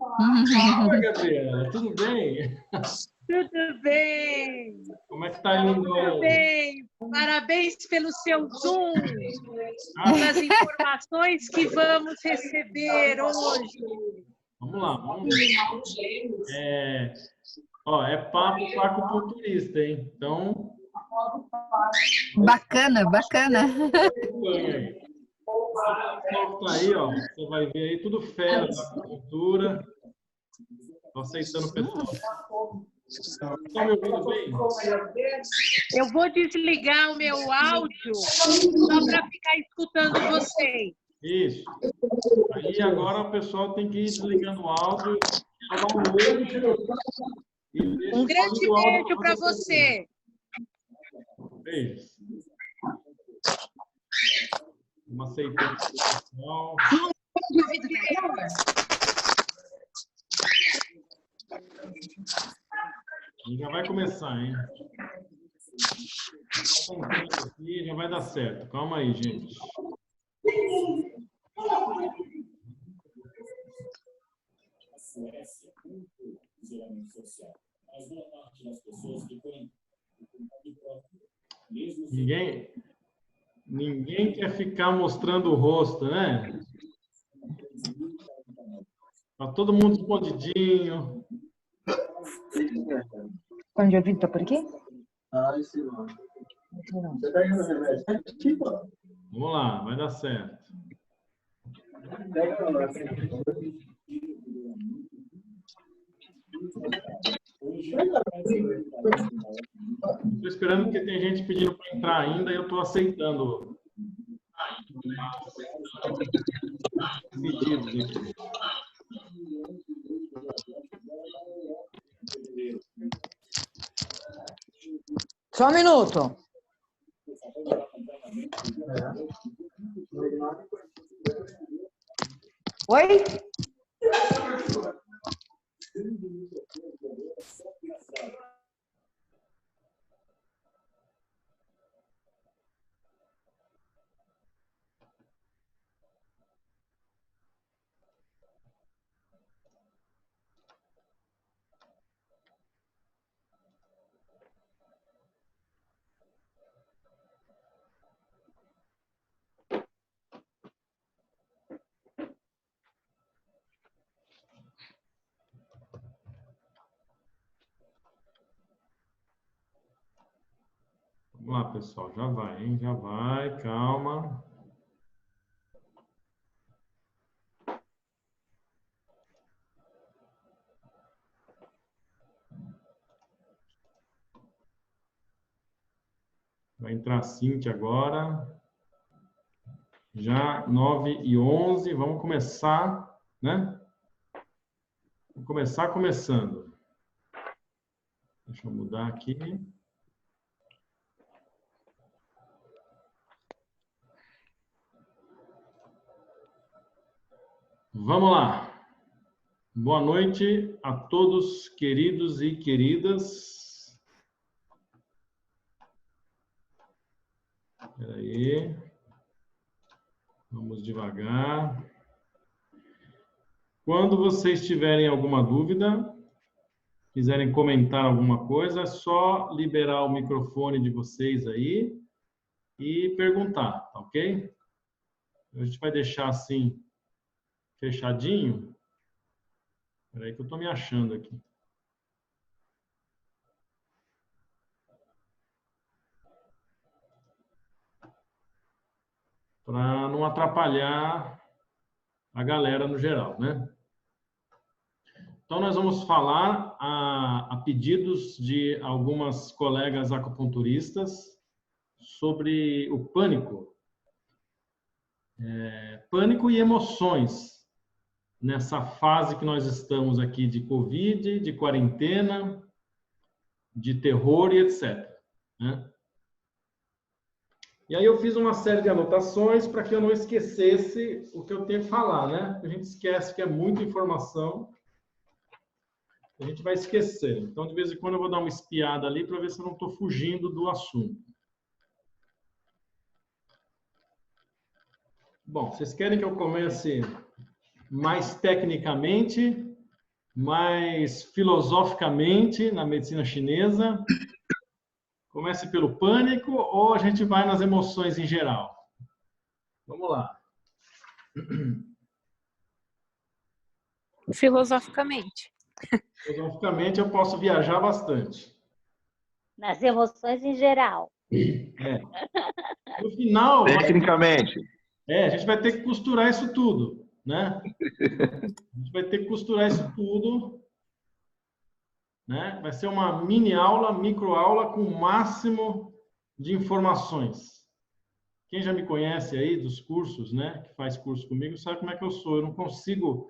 Oi, Gabriela, tudo bem? Tudo bem? Como é que tá indo? Tudo bem. Parabéns pelo seu Zoom, pelas informações que vamos receber hoje. Vamos lá, vamos ver. É papo com acupunturista, hein? Então, Bacana, bacana. acompanha aí. O pessoal que tá aí, ó, você vai ver aí tudo fera da acupuntura. Tô aceitando o pessoal. Estão me ouvindo bem? Eu vou desligar o meu áudio só para ficar escutando vocês. Isso. Aí agora o pessoal tem que ir desligando o áudio, dar um oi e deixa Um grande o áudio beijo para você. Beijos. Vamos aceitar o pessoal. E já vai começar, hein? Aqui, já vai dar certo. Calma aí, gente. Ninguém quer ficar mostrando o rosto, né? Tá todo mundo escondidinho. Onde eu vi, tá por aqui? Vamos lá, vai dar certo. Estou esperando porque tem gente pedindo para entrar ainda e eu estou aceitando pedidos aqui. Só um minuto. Oi? Vamos lá, pessoal. Já vai, hein? Já vai. Calma. Vai entrar a Cíntia agora. Já 9h11. Vamos começar, né? Vamos começar começando. Deixa eu mudar aqui. Vamos lá. Boa noite a todos, queridos e queridas. Espera aí. Vamos devagar. Quando vocês tiverem alguma dúvida, quiserem comentar alguma coisa, é só liberar o microfone de vocês aí e perguntar, tá ok? A gente vai deixar assim, fechadinho. Espera aí que eu estou me achando aqui. Para não atrapalhar a galera no geral, né? Então, nós vamos falar a pedidos de algumas colegas acupunturistas sobre o pânico. Pânico e emoções nessa fase que nós estamos aqui de Covid, de quarentena, de terror e etc. Né? E aí eu fiz uma série de anotações para que eu não esquecesse o que eu tenho que falar, né? A gente esquece que é muita informação, a gente vai esquecer. Então, de vez em quando, eu vou dar uma espiada ali para ver se eu não estou fugindo do assunto. Bom, vocês querem que eu comece mais tecnicamente mais filosoficamente na medicina chinesa? Comece pelo pânico ou a gente vai nas emoções em geral? Vamos lá. Filosoficamente. Filosoficamente eu posso viajar bastante. Nas emoções em geral. No final, Tecnicamente. a gente vai ter que costurar isso tudo, né? A gente vai ter que costurar isso tudo, né? Vai ser uma mini aula, micro aula com o máximo de informações. Quem já me conhece aí dos cursos, né, que faz curso comigo, sabe como é que eu sou. Eu não consigo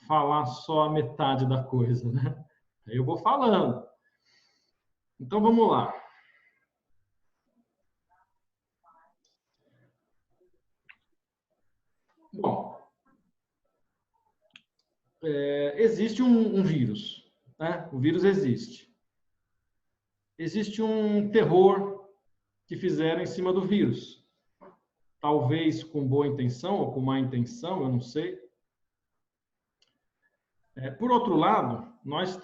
falar só a metade da coisa, né? Aí eu vou falando. Então, vamos lá. Bom, existe um vírus, né? O vírus existe. Existe um terror que fizeram em cima do vírus. Talvez com boa intenção ou com má intenção, eu não sei. Por outro lado, nós,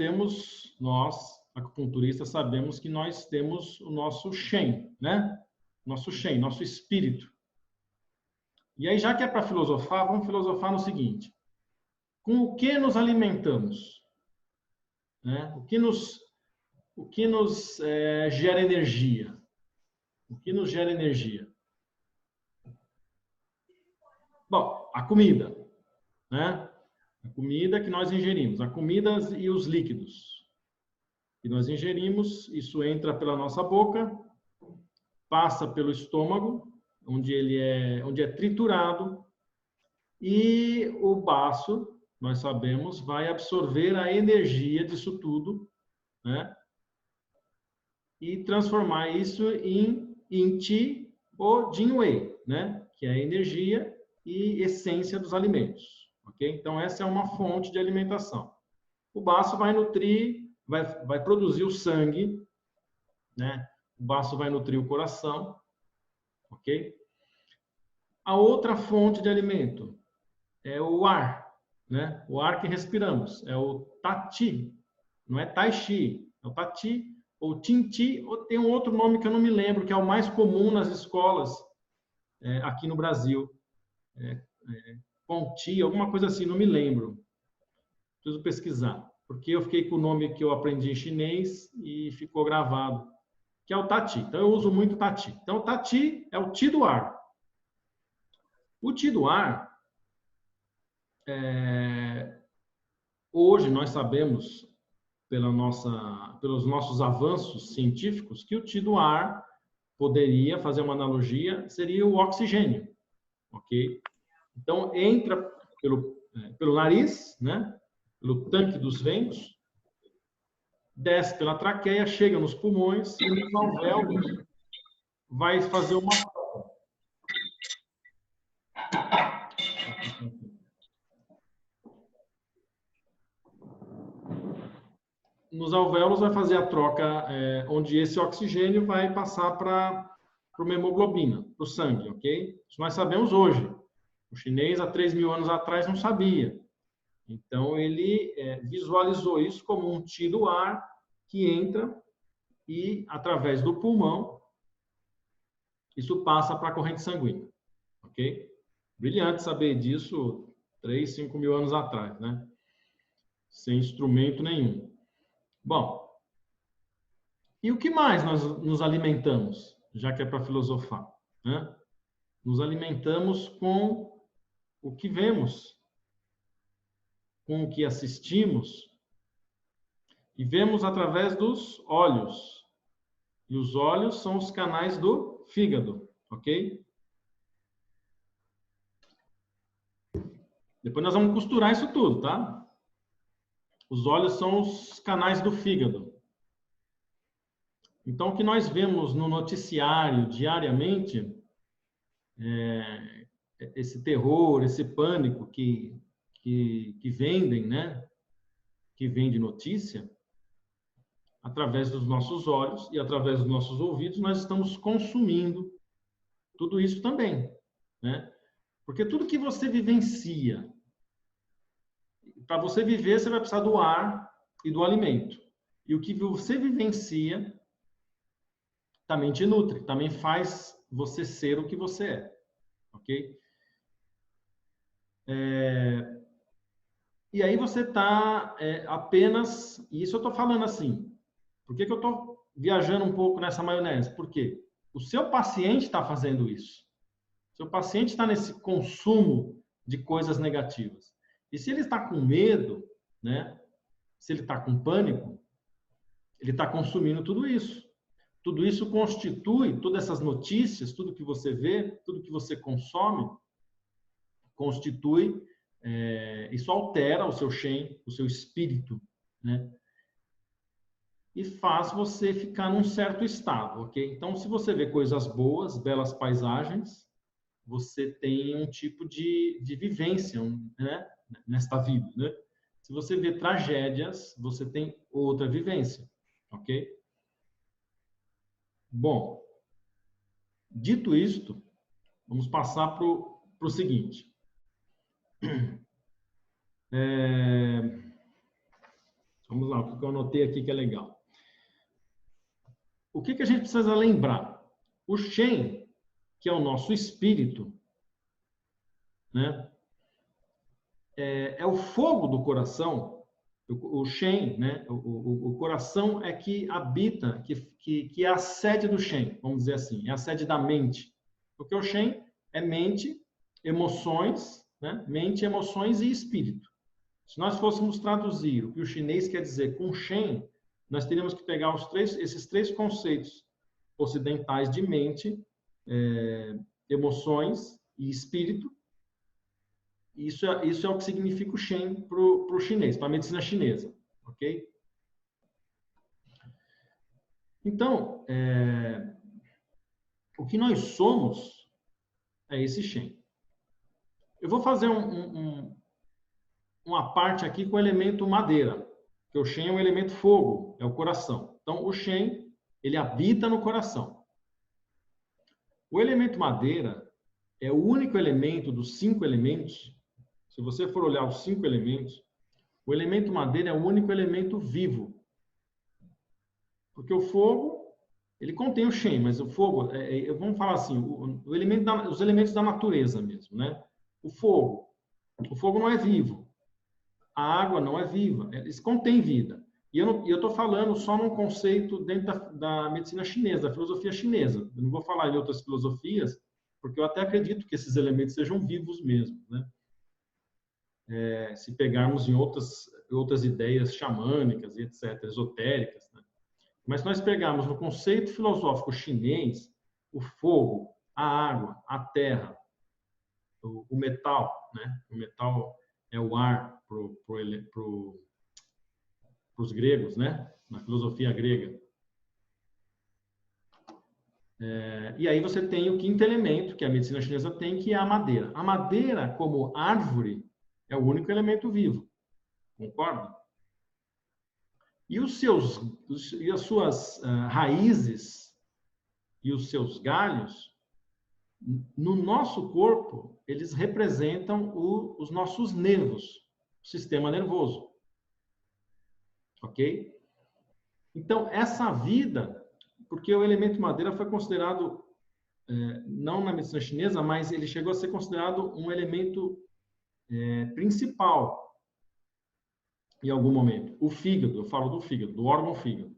acupunturistas, sabemos que nós temos o nosso Shen, né? Nosso Shen, nosso espírito. E aí, já que é para filosofar, vamos filosofar no seguinte: com o que nos alimentamos? Né? O que nos gera energia? O que nos gera energia? Bom, a comida, né? A comida que nós ingerimos, a comida e os líquidos que nós ingerimos, isso entra pela nossa boca, passa pelo estômago, onde é triturado, e o baço, nós sabemos, vai absorver a energia disso tudo, né? E transformar isso em Qi ou Jing-Wei, né? Que é a energia e essência dos alimentos. Okay? Então, essa é uma fonte de alimentação. O baço vai nutrir, vai produzir o sangue, né? O baço vai nutrir o coração, ok? A outra fonte de alimento é o ar, né? O ar que respiramos, é o Tati, não é Tai Chi, é o Tati, ou Tinti, ou tem um outro nome que eu não me lembro, que é o mais comum nas escolas aqui no Brasil. Conti, alguma coisa assim, não me lembro. Preciso pesquisar, porque eu fiquei com o nome que eu aprendi em chinês e ficou gravado, que é o Tati. Então, eu uso muito Tati. Então, o Tati é o Ti do ar. O Ti do ar, hoje nós sabemos, pelos nossos avanços científicos, que o Ti do ar, poderia fazer uma analogia, seria o oxigênio. Ok? Então, entra pelo nariz, né? Pelo tanque dos ventos, desce pela traqueia, chega nos pulmões e nos alvéolos vai fazer uma... Nos alvéolos vai fazer a troca, onde esse oxigênio vai passar para uma hemoglobina, para o sangue, ok? Isso nós sabemos hoje. O chinês, há 3.000 anos atrás, não sabia. Então, ele visualizou isso como um Ti do ar que entra e, através do pulmão, isso passa para a corrente sanguínea. Ok? Brilhante saber disso 3, 5.000 anos atrás, né? Sem instrumento nenhum. Bom, e o que mais nós nos alimentamos, já que é para filosofar, né? Nos alimentamos com o que vemos, com o que assistimos, e vemos através dos olhos. E os olhos são os canais do fígado, ok? Depois nós vamos costurar isso tudo, tá? Os olhos são os canais do fígado. Então, o que nós vemos no noticiário diariamente, esse terror, esse pânico que vendem, né? Que vende notícia, através dos nossos olhos e através dos nossos ouvidos, nós estamos consumindo tudo isso também, né? Porque tudo que você vivencia, para você viver, você vai precisar do ar e do alimento. E o que você vivencia também te nutre, também faz você ser o que você é. Ok? E aí você está apenas... E isso eu estou falando assim. Por que eu estou viajando um pouco nessa maionese? Por quê? O seu paciente está fazendo isso. O seu paciente está nesse consumo de coisas negativas. E se ele está com medo, né? Se ele está com pânico, ele está consumindo tudo isso. Tudo isso constitui, todas essas notícias, tudo que você vê, tudo que você consome, constitui, isso altera o seu Shen, o seu espírito, né? E faz você ficar num certo estado, ok? Então, se você vê coisas boas, belas paisagens, você tem um tipo de vivência, né? Nesta vida, né? Se você vê tragédias, você tem outra vivência, ok? Bom, dito isto, vamos passar para o seguinte. Vamos lá, o que eu anotei aqui que é legal. O que a gente precisa lembrar? O Shen, que é o nosso espírito, né? É o fogo do coração. O Shen, né? O coração é que habita, que é a sede do Shen, vamos dizer assim, é a sede da mente. Porque o Shen é mente, emoções, né? Mente, emoções e espírito. Se nós fôssemos traduzir o que o chinês quer dizer com Shen, nós teríamos que pegar esses três conceitos ocidentais de mente, emoções e espírito. Isso é o que significa o Shen para o chinês, para a medicina chinesa, ok? Então, o que nós somos é esse Shen. Eu vou fazer uma parte aqui com o elemento madeira, que o Shen é o elemento fogo, é o coração. Então, o Shen, ele habita no coração. O elemento madeira é o único elemento dos 5 elementos. Se você for olhar os 5 elementos, o elemento madeira é o único elemento vivo. Porque o fogo, ele contém o Shen, mas o fogo, vamos falar assim, os elementos da natureza mesmo, né? O fogo não é vivo. A água não é viva, eles contêm vida. E eu estou falando só num conceito dentro da medicina chinesa, da filosofia chinesa. Eu não vou falar em outras filosofias, porque eu até acredito que esses elementos sejam vivos mesmo, né? Se pegarmos em outras ideias xamânicas e etc., esotéricas, né? Mas se nós pegarmos no conceito filosófico chinês, o fogo, a água, a terra, o metal, né? O metal é o ar para os gregos, né? Na filosofia grega. E aí você tem o 5º elemento que a medicina chinesa tem, que é a madeira. A madeira, como árvore, é o único elemento vivo. Concorda? E as suas raízes e os seus galhos, no nosso corpo, eles representam os nossos nervos, o sistema nervoso. Ok? Então, essa vida, porque o elemento madeira foi considerado, não na medicina chinesa, mas ele chegou a ser considerado um elemento principal em algum momento. O fígado, eu falo do fígado, do órgão fígado.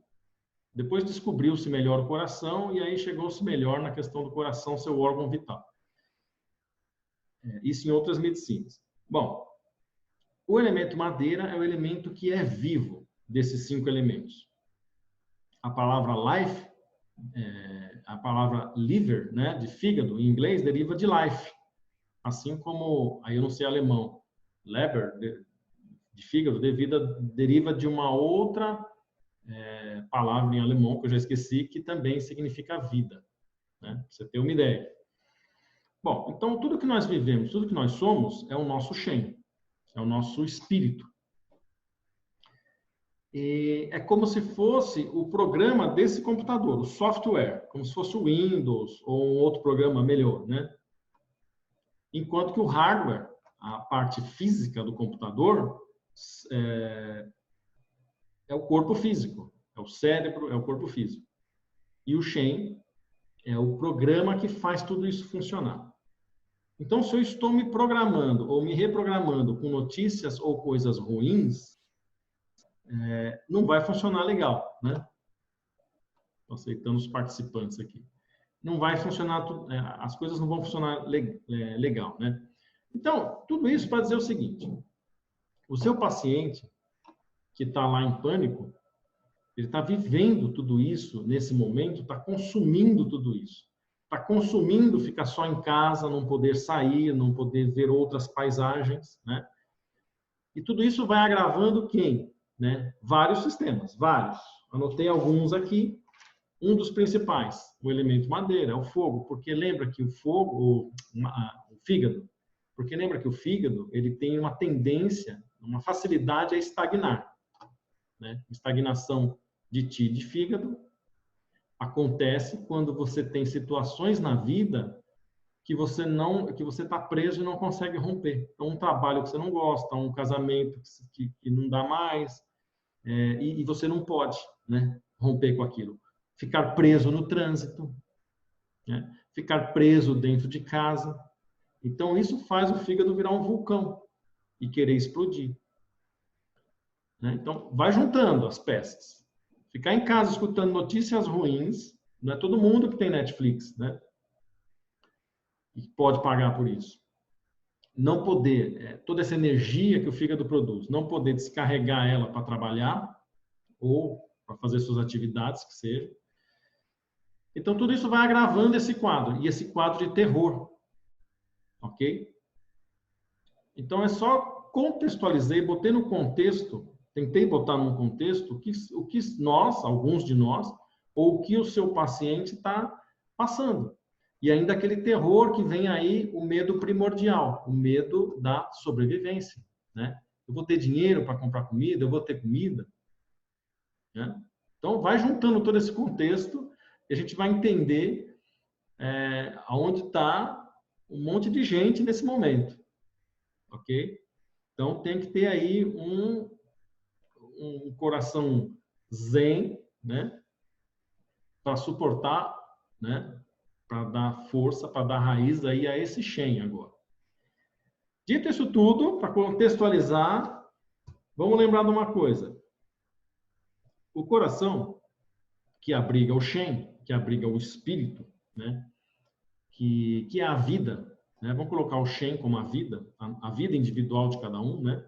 Depois descobriu-se melhor o coração e aí chegou-se melhor na questão do coração, seu órgão vital. Isso em outras medicinas. Bom, o elemento madeira é o elemento que é vivo desses 5 elementos. A palavra life, a palavra liver, né, de fígado, em inglês, deriva de life. Assim como, aí eu não sei alemão, Leber, de fígado, deriva de uma outra palavra em alemão, que eu já esqueci, que também significa vida, né? Pra você ter uma ideia. Bom, então tudo que nós vivemos, tudo que nós somos, é o nosso Shen, é o nosso espírito. E é como se fosse o programa desse computador, o software, como se fosse o Windows ou um outro programa melhor, né? Enquanto que o hardware, a parte física do computador, é o corpo físico, é o cérebro, é o corpo físico. E o Shen é o programa que faz tudo isso funcionar. Então, se eu estou me programando ou me reprogramando com notícias ou coisas ruins, não vai funcionar legal, né? Estou aceitando os participantes aqui. Não vai funcionar, as coisas não vão funcionar legal, né? Então, tudo isso para dizer o seguinte: o seu paciente que está lá em pânico, ele está vivendo tudo isso nesse momento, está consumindo tudo isso. Está consumindo ficar só em casa, não poder sair, não poder ver outras paisagens, né? E tudo isso vai agravando quem? Né? Vários sistemas, vários. Anotei alguns aqui. Um dos principais, o elemento madeira, é o fogo, porque lembra que o fogo, o fígado, porque lembra que o fígado, ele tem uma tendência, uma facilidade a estagnar, né? Estagnação de ti e de fígado acontece quando você tem situações na vida que você está preso e não consegue romper. Então, um trabalho que você não gosta, um casamento que não dá mais, e você não pode, né, romper com aquilo. Ficar preso no trânsito, né? Ficar preso dentro de casa. Então, isso faz o fígado virar um vulcão e querer explodir, né? Então, vai juntando as peças. Ficar em casa escutando notícias ruins, não é todo mundo que tem Netflix, né? E pode pagar por isso. Não poder, toda essa energia que o fígado produz, não poder descarregar ela para trabalhar ou para fazer suas atividades, que seja. Então, tudo isso vai agravando esse quadro, e esse quadro de terror, ok? Então, é só contextualizei, botei no contexto, tentei botar num contexto o que nós, alguns de nós, ou o que o seu paciente está passando. E ainda aquele terror que vem aí, o medo primordial, o medo da sobrevivência, né? Eu vou ter dinheiro para comprar comida, eu vou ter comida, né? Então, vai juntando todo esse contexto e a gente vai entender aonde está um monte de gente nesse momento, ok? Então, tem que ter aí um coração zen, né? Para suportar, né? Para dar força, para dar raiz aí a esse Shen agora. Dito isso tudo, para contextualizar, vamos lembrar de uma coisa. O coração, que abriga o Shen, que abriga o espírito, né? Que é a vida, né? Vamos colocar o Shen como a vida individual de cada um, né?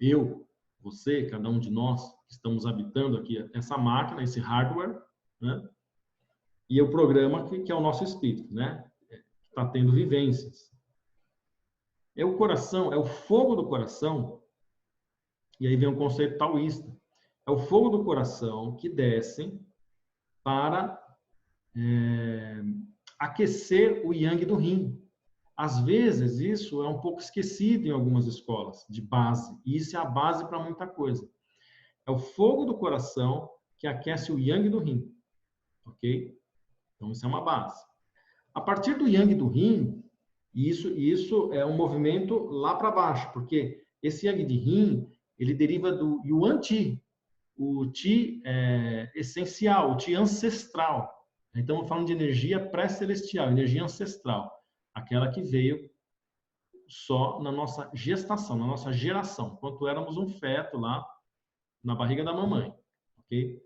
Eu, você, cada um de nós que estamos habitando aqui essa máquina, esse hardware, né? E o programa que é o nosso espírito, né? Está tendo vivências. É o coração, é o fogo do coração, e aí vem o conceito taoísta. É o fogo do coração que desce para aquecer o yang do yin. Às vezes, isso é um pouco esquecido em algumas escolas de base, e isso é a base para muita coisa. É o fogo do coração que aquece o yang do yin, ok? Então, isso é uma base. A partir do yang do yin, isso é um movimento lá para baixo, porque esse yang de yin, ele deriva do yuan qi, o qi essencial, o qi ancestral. Então, estamos falando de energia pré-celestial, energia ancestral, aquela que veio só na nossa gestação, na nossa geração, quando éramos um feto lá na barriga da mamãe, ok?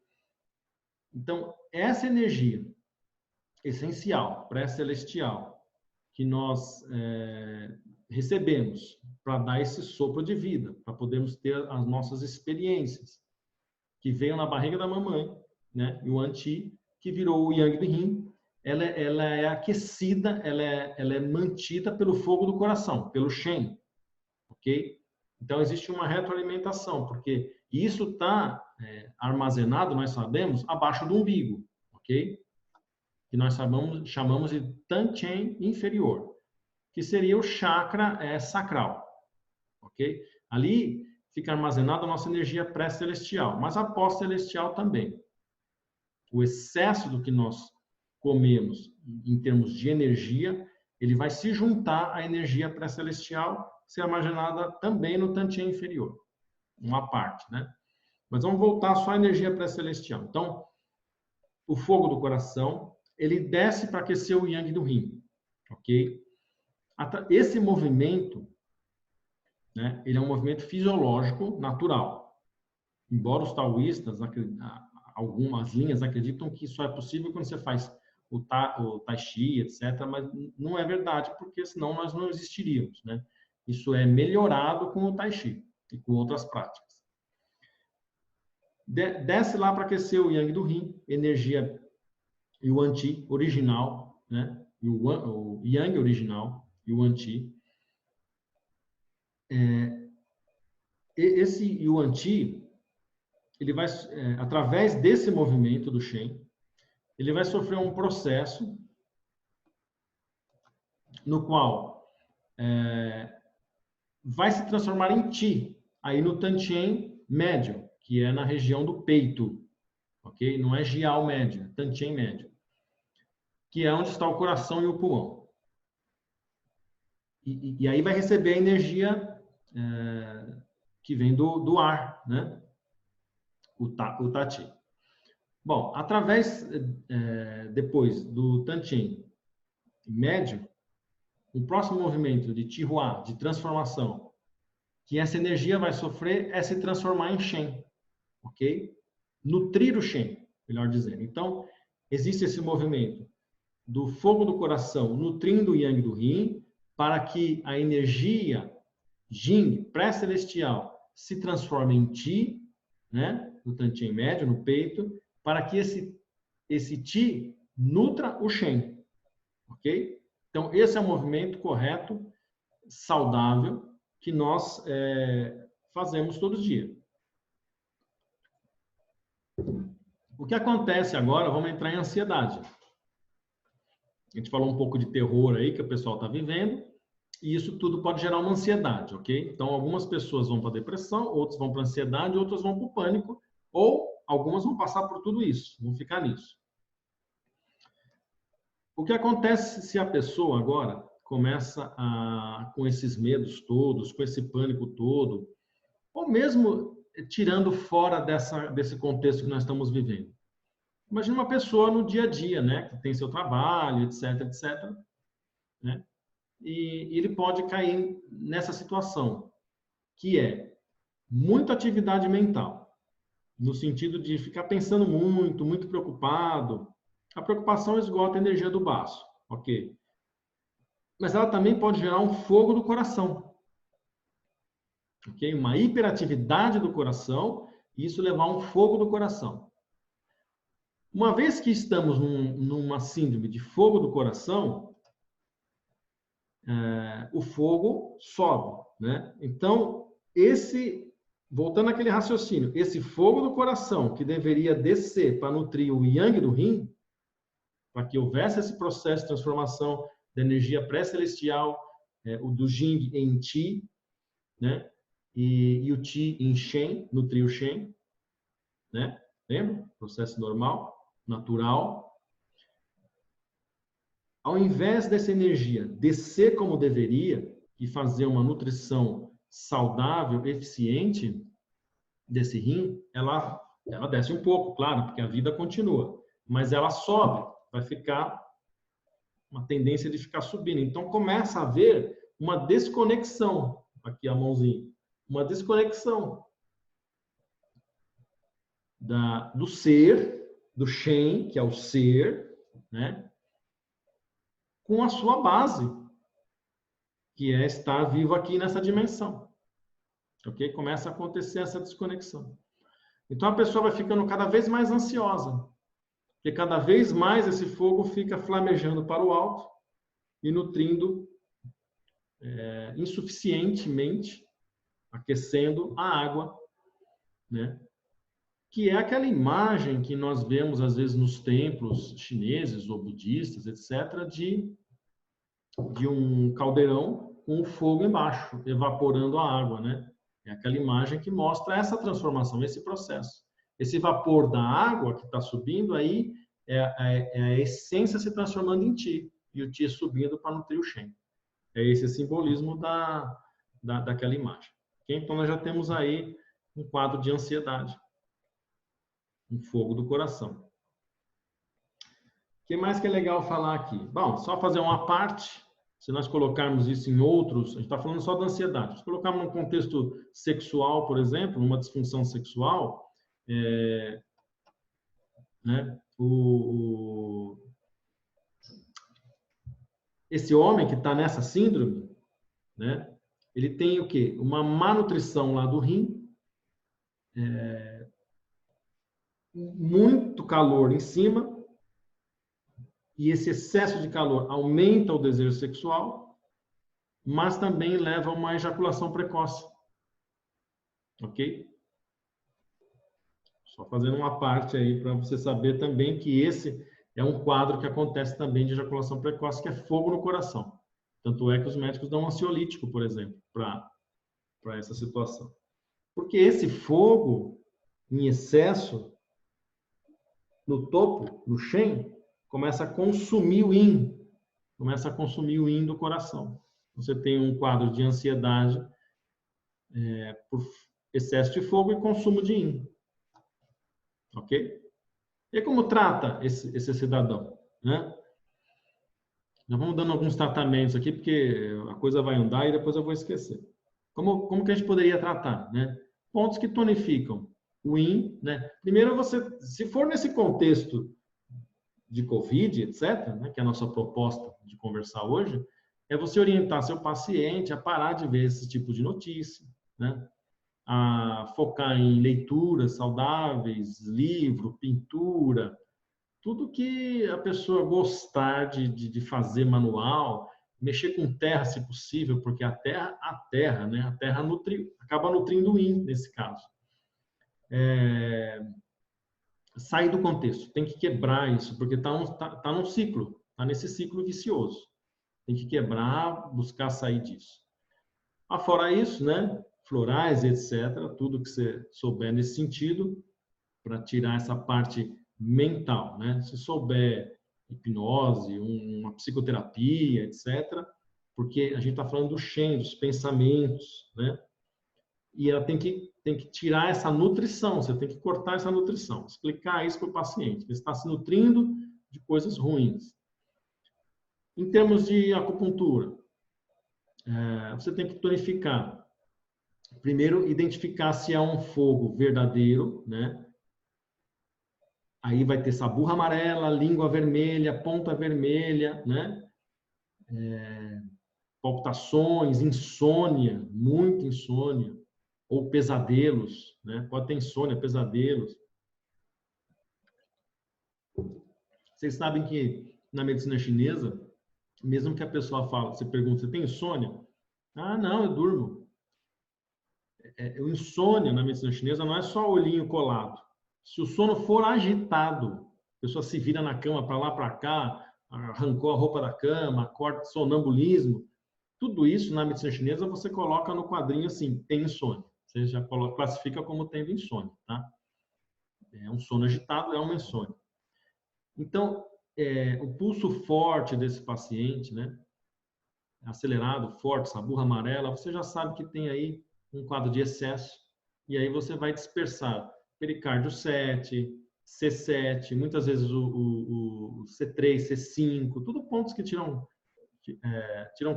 Então, essa energia essencial, pré-celestial, que nós recebemos para dar esse sopro de vida, para podermos ter as nossas experiências, que veio na barriga da mamãe, né? E o Anti, que virou o Yang do Yin, ela é aquecida, ela é mantida pelo fogo do coração, pelo Shen, ok? Então, existe uma retroalimentação, porque isso está armazenado, nós sabemos, abaixo do umbigo, ok? Que nós chamamos de Tanchen inferior, que seria o chakra sacral, ok? Ali fica armazenada a nossa energia pré-celestial, mas a pós-celestial também. O excesso do que nós comemos em termos de energia ele vai se juntar à energia pré-celestial, ser armazenada também no Tantien inferior, uma parte, né? Mas vamos voltar só à energia pré-celestial. Então, o fogo do coração, ele desce para aquecer o yang do rim, ok? Esse movimento, né, ele é um movimento fisiológico, natural. Embora os taoístas, algumas linhas acreditam que isso é possível quando você faz o tai chi, etc., mas não é verdade, porque senão nós não existiríamos, né? Isso é melhorado com o tai chi e com outras práticas. Desce lá para aquecer o yang do rim, energia yuan qi original, né? O yang original, yuan qi. Esse yuan qi, ele vai, através desse movimento do Shen, ele vai sofrer um processo no qual vai se transformar em Qi, aí no Tantien médio, que é na região do peito, ok? Não é Jiao médio, é Tantien médio, que é onde está o coração e o pulmão. E aí vai receber a energia que vem do ar, né? O Tati. Bom, através, depois do Tantien médio, o próximo movimento de Qihua, de transformação, que essa energia vai sofrer é se transformar em Shen, ok? Nutrir o Shen, melhor dizendo. Então, existe esse movimento do fogo do coração nutrindo o yang do rim, para que a energia Jing pré-celestial se transforme em Qi, né? No Tantien médio, no peito, para que esse Qi nutra o Shen, ok? Então, esse é o movimento correto, saudável, que nós fazemos todos os dias. O que acontece agora, vamos entrar em ansiedade. A gente falou um pouco de terror aí que o pessoal está vivendo, e isso tudo pode gerar uma ansiedade, ok? Então, algumas pessoas vão para a depressão, outras vão para a ansiedade, outras vão para o pânico, ou algumas vão passar por tudo isso, vão ficar nisso. O que acontece se a pessoa agora começa com esses medos todos, com esse pânico todo, ou mesmo tirando fora desse contexto que nós estamos vivendo? Imagina uma pessoa no dia a dia, né, que tem seu trabalho, etc, etc, né? E ele pode cair nessa situação, que é muita atividade mental, no sentido de ficar pensando muito, muito preocupado. A preocupação esgota a energia do baço, ok? Mas ela também pode gerar um fogo do coração, ok? Uma hiperatividade do coração, e isso levar a um fogo do coração. Uma vez que estamos numa síndrome de fogo do coração, o fogo sobe, né? Então, voltando àquele raciocínio, esse fogo do coração que deveria descer para nutrir o yang do rim, para que houvesse esse processo de transformação da energia pré-celestial, o do Jing em Qi, né? E o Qi em Shen, nutrir o Shen, né? Lembra? Processo normal, natural. Ao invés dessa energia descer como deveria e fazer uma nutrição saudável, eficiente desse rim, ela desce um pouco, claro, porque a vida continua, mas ela sobe, vai ficar uma tendência de ficar subindo. Então começa a haver uma desconexão, aqui a mãozinha, uma desconexão do ser, do Shen, que é o ser, né? Com a sua base, que é estar vivo aqui nessa dimensão. Ok? Começa a acontecer essa desconexão. Então a pessoa vai ficando cada vez mais ansiosa, porque cada vez mais esse fogo fica flamejando para o alto e nutrindo insuficientemente, aquecendo a água, né? Que é aquela imagem que nós vemos às vezes nos templos chineses ou budistas, etc., de um caldeirão com o fogo embaixo, evaporando a água, né? É aquela imagem que mostra essa transformação, esse processo. Esse vapor da água que está subindo aí é a essência se transformando em Qi. e o Ti subindo para nutrir o Shen. É esse o simbolismo daquela imagem. Okay? Então, nós já temos aí um quadro de ansiedade, um fogo do coração. O que mais que é legal falar aqui? Bom, só fazer uma parte, se nós colocarmos isso em outros, a gente está falando só da ansiedade. Se colocarmos num contexto sexual, por exemplo, numa disfunção sexual, né, esse homem que está nessa síndrome, né, ele tem o quê? Uma má nutrição lá do rim, muito calor em cima, e esse excesso de calor aumenta o desejo sexual, mas também leva a uma ejaculação precoce. Ok? Só fazendo uma parte aí para você saber também que esse é um quadro que acontece também de ejaculação precoce, que é fogo no coração. Tanto é que os médicos dão um ansiolítico, por exemplo, para essa situação. Porque esse fogo em excesso, no topo, no Shen, começa a consumir o yin. Começa a consumir o yin do coração. Você tem um quadro de ansiedade por excesso de fogo e consumo de yin. Ok? E como trata esse cidadão? Né? Nós vamos dando alguns tratamentos aqui, porque a coisa vai andar e depois eu vou esquecer. Como que a gente poderia tratar? Né? Pontos que tonificam o yin. Né? Primeiro, você, se for nesse contexto de Covid, etc., né, que é a nossa proposta de conversar hoje, é você orientar seu paciente a parar de ver esse tipo de notícia, né? A focar em leituras saudáveis, livro, pintura, tudo que a pessoa gostar de fazer manual, mexer com terra, se possível, porque a terra, né? A terra acaba nutrindo o yin, nesse caso. Sair do contexto, tem que quebrar isso, porque tá num ciclo, tá nesse ciclo vicioso. Tem que quebrar, buscar sair disso. Fora isso, né? Florais, etc., tudo que você souber nesse sentido, para tirar essa parte mental, né? Se souber hipnose, uma psicoterapia, etc., porque a gente está falando do Shen, dos pensamentos, né? E ela tem que tirar essa nutrição, você tem que cortar essa nutrição, explicar isso para o paciente. Ele está se nutrindo de coisas ruins. Em termos de acupuntura, você tem que tonificar. Primeiro, identificar se é um fogo verdadeiro, né? Aí vai ter saburra amarela, língua vermelha, ponta vermelha, né? Palpitações, insônia, muita insônia. Ou pesadelos, né? Pode ter insônia, pesadelos. Vocês sabem que na medicina chinesa, mesmo que a pessoa fala, você pergunta, você tem insônia? Ah, não, eu durmo. O insônia na medicina chinesa não é só olhinho colado. Se o sono for agitado, a pessoa se vira na cama para lá, para cá, arrancou a roupa da cama, acorda, sonambulismo, tudo isso na medicina chinesa você coloca no quadrinho assim, tem insônia. Você já classifica como tendo insônia, tá? É um sono agitado, é uma insônia. Então, o pulso forte desse paciente, né? Acelerado, forte, saburra amarela, você já sabe que tem aí um quadro de excesso. E aí você vai dispersar pericárdio 7, C7, muitas vezes o C3, C5, tudo pontos que tiram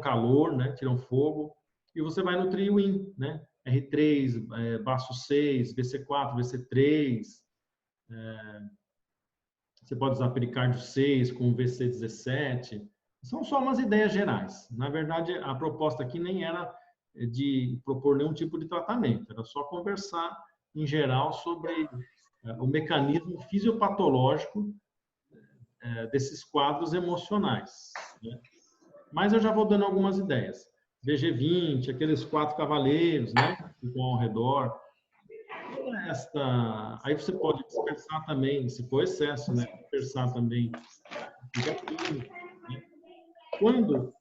calor, né? Tiram fogo. E você vai nutrir o yin, né? R3, baço 6, VC4, VC3. Você pode usar pericárdio 6 com VC17. São só umas ideias gerais. Na verdade, a proposta aqui nem era de propor nenhum tipo de tratamento. Era só conversar, em geral, sobre o mecanismo fisiopatológico desses quadros emocionais. Né? Mas eu já vou dando algumas ideias. VG20, aqueles 4 cavaleiros, né, que estão ao redor. Aí você pode dispersar também, se for excesso, né, dispersar também. Né? Quando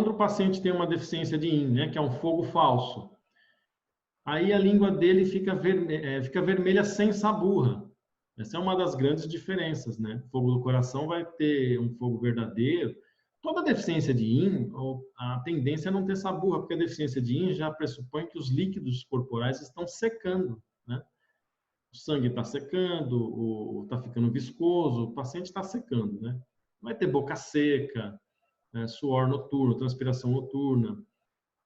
o paciente tem uma deficiência de yin, né, que é um fogo falso, aí a língua dele fica vermelha sem saburra. Essa é uma das grandes diferenças, né? O fogo do coração vai ter um fogo verdadeiro. Toda deficiência de yin, a tendência é não ter saburra, porque a deficiência de yin já pressupõe que os líquidos corporais estão secando, né? O sangue está secando, está ficando viscoso, o paciente está secando, né? Vai ter boca seca, né? Suor noturno, transpiração noturna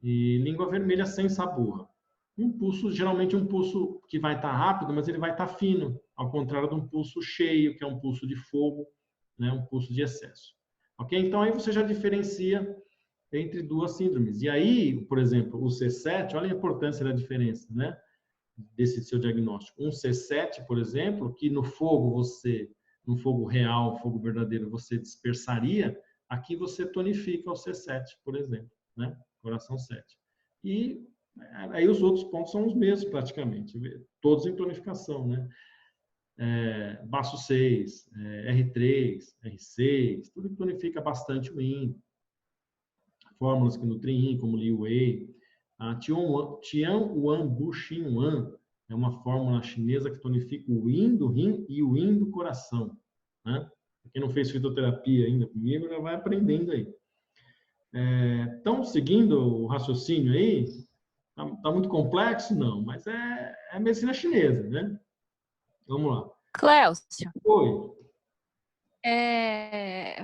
e língua vermelha sem saburra. Um pulso, geralmente um pulso que vai estar rápido, mas ele vai estar fino, ao contrário de um pulso cheio, que é um pulso de fogo, né? Um pulso de excesso. Ok? Então, aí você já diferencia entre duas síndromes. E aí, por exemplo, o C7, olha a importância da diferença, né? Desse seu diagnóstico. Um C7, por exemplo, que no fogo real, fogo verdadeiro, você dispersaria, aqui você tonifica o C7, por exemplo, né? Coração 7. E aí os outros pontos são os mesmos, praticamente. Todos em tonificação, né? Baço 6, R3, R6, tudo que tonifica bastante o yin. Fórmulas que nutrem yin, como Liu Wei. A Tian Bu Xin Wan é uma fórmula chinesa que tonifica o yin do rim e o yin do coração, né? Quem não fez fitoterapia ainda comigo, já vai aprendendo aí. Então, seguindo o raciocínio aí, tá muito complexo? Não, mas é medicina chinesa, né? Vamos lá. Cléucio, Oi.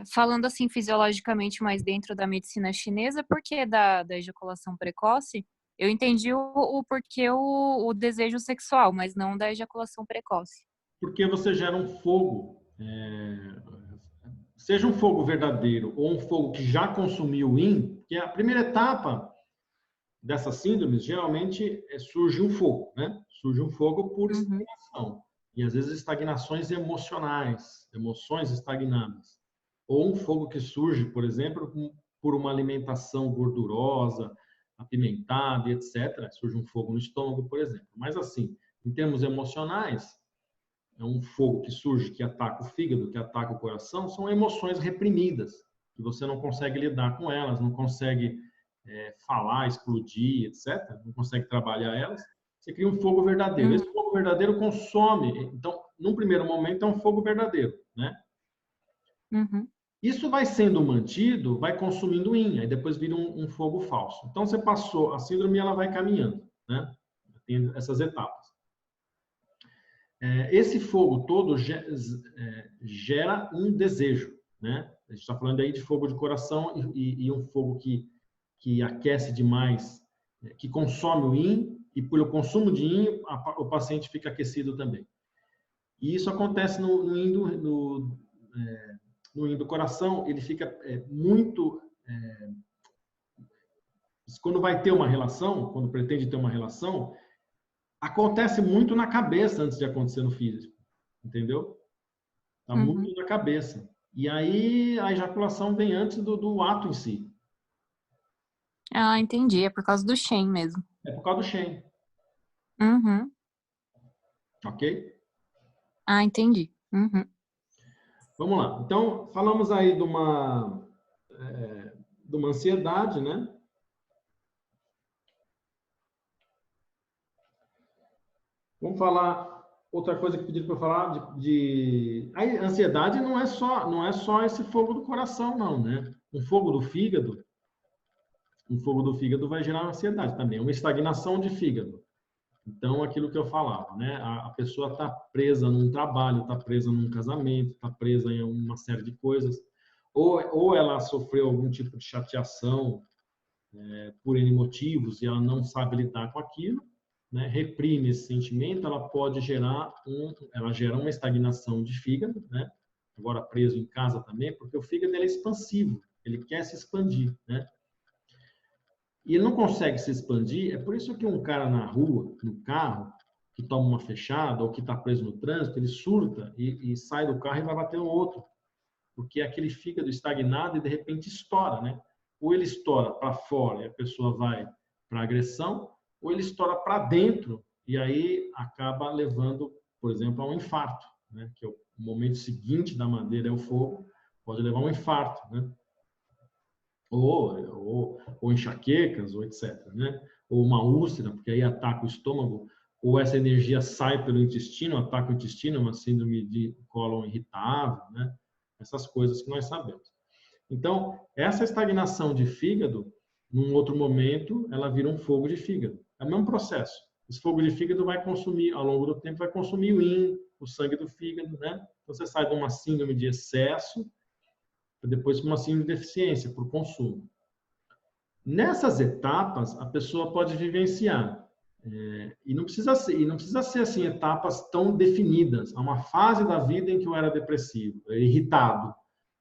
falando assim fisiologicamente mais dentro da medicina chinesa, por que da ejaculação precoce? Eu entendi o porquê o desejo sexual, mas não da ejaculação precoce. Porque você gera um fogo, seja um fogo verdadeiro ou um fogo que já consumiu o yin, que a primeira etapa dessas síndromes, geralmente surge um fogo, né? Surge um fogo por estagnação. E às vezes estagnações emocionais, emoções estagnadas. Ou um fogo que surge, por exemplo, por uma alimentação gordurosa, apimentada, etc. Surge um fogo no estômago, por exemplo. Mas assim, em termos emocionais, é um fogo que surge, que ataca o fígado, que ataca o coração, são emoções reprimidas, que você não consegue lidar com elas, não consegue falar, explodir, etc. Não consegue trabalhar elas. Você cria um fogo verdadeiro. Esse fogo verdadeiro consome. Então, num primeiro momento, é um fogo verdadeiro, né? Isso vai sendo mantido, vai consumindo yin, aí depois vira um fogo falso. Então, você passou, a síndrome ela vai caminhando, né? Tem essas etapas. Esse fogo todo gera um desejo, né? A gente está falando aí de fogo de coração e um fogo que aquece demais, que consome o yin, e pelo consumo de yin, o paciente fica aquecido também. E isso acontece no yin do coração, ele fica muito... quando vai ter uma relação, quando pretende ter uma relação, acontece muito na cabeça antes de acontecer no físico, entendeu? Está muito na cabeça. E aí a ejaculação vem antes do ato em si. Ah, entendi. É por causa do Shen mesmo. É por causa do Shen. Ok? Ah, entendi. Vamos lá. Então, falamos aí de uma ansiedade, né? Vamos falar outra coisa que pediram para eu falar a ansiedade não é só esse fogo do coração, não, né? Um fogo do fígado vai gerar ansiedade também, uma estagnação de fígado. Então, aquilo que eu falava, né? A pessoa está presa num trabalho, está presa num casamento, está presa em uma série de coisas, ou ela sofreu algum tipo de chateação por N motivos e ela não sabe lidar com aquilo, né? Reprime esse sentimento, ela pode gera uma estagnação de fígado, né? Agora preso em casa também, porque o fígado ele é expansivo, ele quer se expandir, né? E ele não consegue se expandir, é por isso que um cara na rua, no carro, que toma uma fechada ou que está preso no trânsito, ele surta e sai do carro e vai bater no outro. Porque é aquele fígado estagnado e de repente estoura, né? Ou ele estoura para fora e a pessoa vai para agressão, ou ele estoura para dentro e aí acaba levando, por exemplo, a um infarto, né? Que é o momento seguinte da madeira é o fogo, pode levar a um infarto, né? Ou enxaquecas, ou etc., né? Ou uma úlcera, porque aí ataca o estômago, ou essa energia sai pelo intestino, ataca o intestino, uma síndrome de cólon irritável, né? Essas coisas que nós sabemos. Então, essa estagnação de fígado, num outro momento, ela vira um fogo de fígado. É o mesmo processo. Esse fogo de fígado vai consumir, ao longo do tempo, vai consumir o yin, o sangue do fígado, né? Então, você sai de uma síndrome de excesso, depois para uma síndrome de deficiência, por consumo. Nessas etapas, a pessoa pode vivenciar. E não precisa ser assim, etapas tão definidas. Há uma fase da vida em que eu era depressivo, irritado.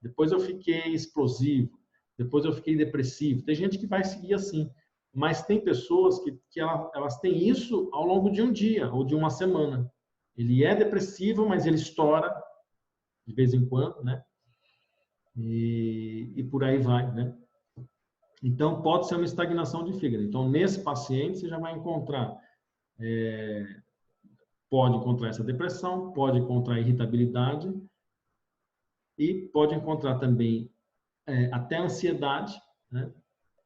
Depois eu fiquei explosivo. Depois eu fiquei depressivo. Tem gente que vai seguir assim. Mas tem pessoas que elas têm isso ao longo de um dia ou de uma semana. Ele é depressivo, mas ele estoura de vez em quando, né? E por aí vai, né? Então, pode ser uma estagnação de fígado. Então, nesse paciente, você já vai encontrar, pode encontrar essa depressão, pode encontrar irritabilidade e pode encontrar também até ansiedade, né?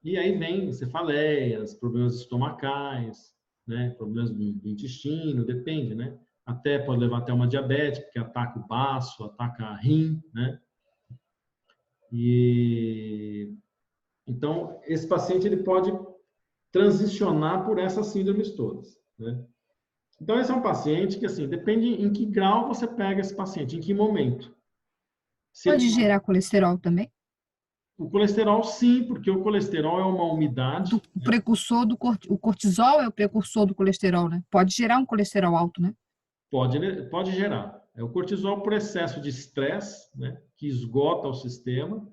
E aí vem cefaleias, problemas estomacais, né? Problemas do intestino, depende, né? Até pode levar até uma diabetes, porque ataca o baço, ataca rim, né? Então, esse paciente ele pode transicionar por essas síndromes todas, né? Então, esse é um paciente que, assim, depende em que grau você pega esse paciente, em que momento. Pode gerar colesterol também? O colesterol, sim, porque o colesterol é uma umidade. O precursor o cortisol é o precursor do colesterol, né? Pode gerar um colesterol alto, né? Pode gerar. É o cortisol por excesso de estresse, né? Que esgota o sistema.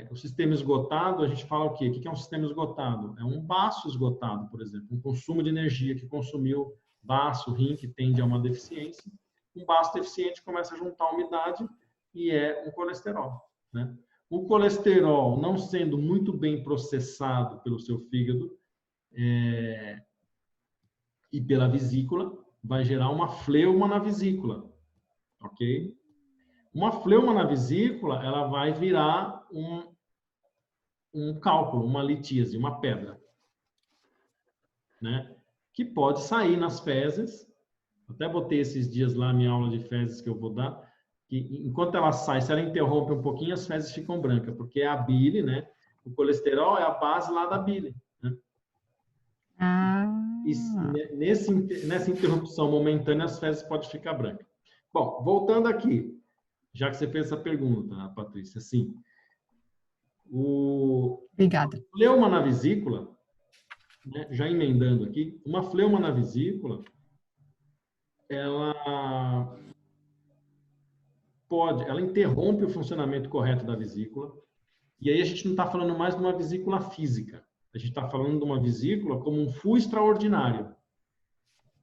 O sistema esgotado, a gente fala o quê? O que é um sistema esgotado? É um baço esgotado, por exemplo. Um consumo de energia que consumiu baço, rim, que tende a uma deficiência. Um baço deficiente começa a juntar a umidade e é um colesterol, né? O colesterol, não sendo muito bem processado pelo seu fígado e pela vesícula, vai gerar uma fleuma na vesícula, ok? Uma fleuma na vesícula, ela vai virar um cálculo, uma litíase, uma pedra, né? Que pode sair nas fezes. Até botei esses dias lá a minha aula de fezes que eu vou dar. Que enquanto ela sai, se ela interrompe um pouquinho, as fezes ficam brancas, porque é a bile, né? O colesterol é a base lá da bile, né? E nessa interrupção momentânea, as fezes podem ficar brancas. Bom, voltando aqui, já que você fez essa pergunta, Patrícia, assim, Obrigada. Fleuma na vesícula, né, já emendando aqui, uma fleuma na vesícula, ela interrompe o funcionamento correto da vesícula, e aí a gente não está falando mais de uma vesícula física, a gente está falando de uma vesícula como um fio extraordinário,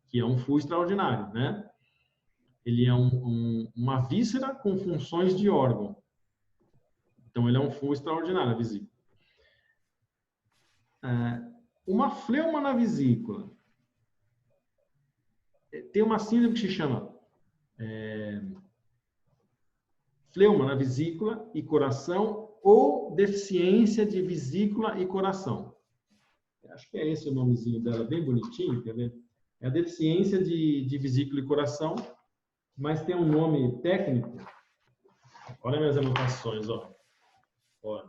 que é um fio extraordinário, né? Ele é uma víscera com funções de órgão. Então, ele é um fio extraordinário, a vesícula. Uma fleuma na vesícula tem uma síndrome que se chama fleuma na vesícula e coração ou deficiência de vesícula e coração. Acho que é esse o nomezinho dela, bem bonitinho, quer ver? É a deficiência de vesícula e coração, mas tem um nome técnico. Olha minhas anotações, ó. Olha.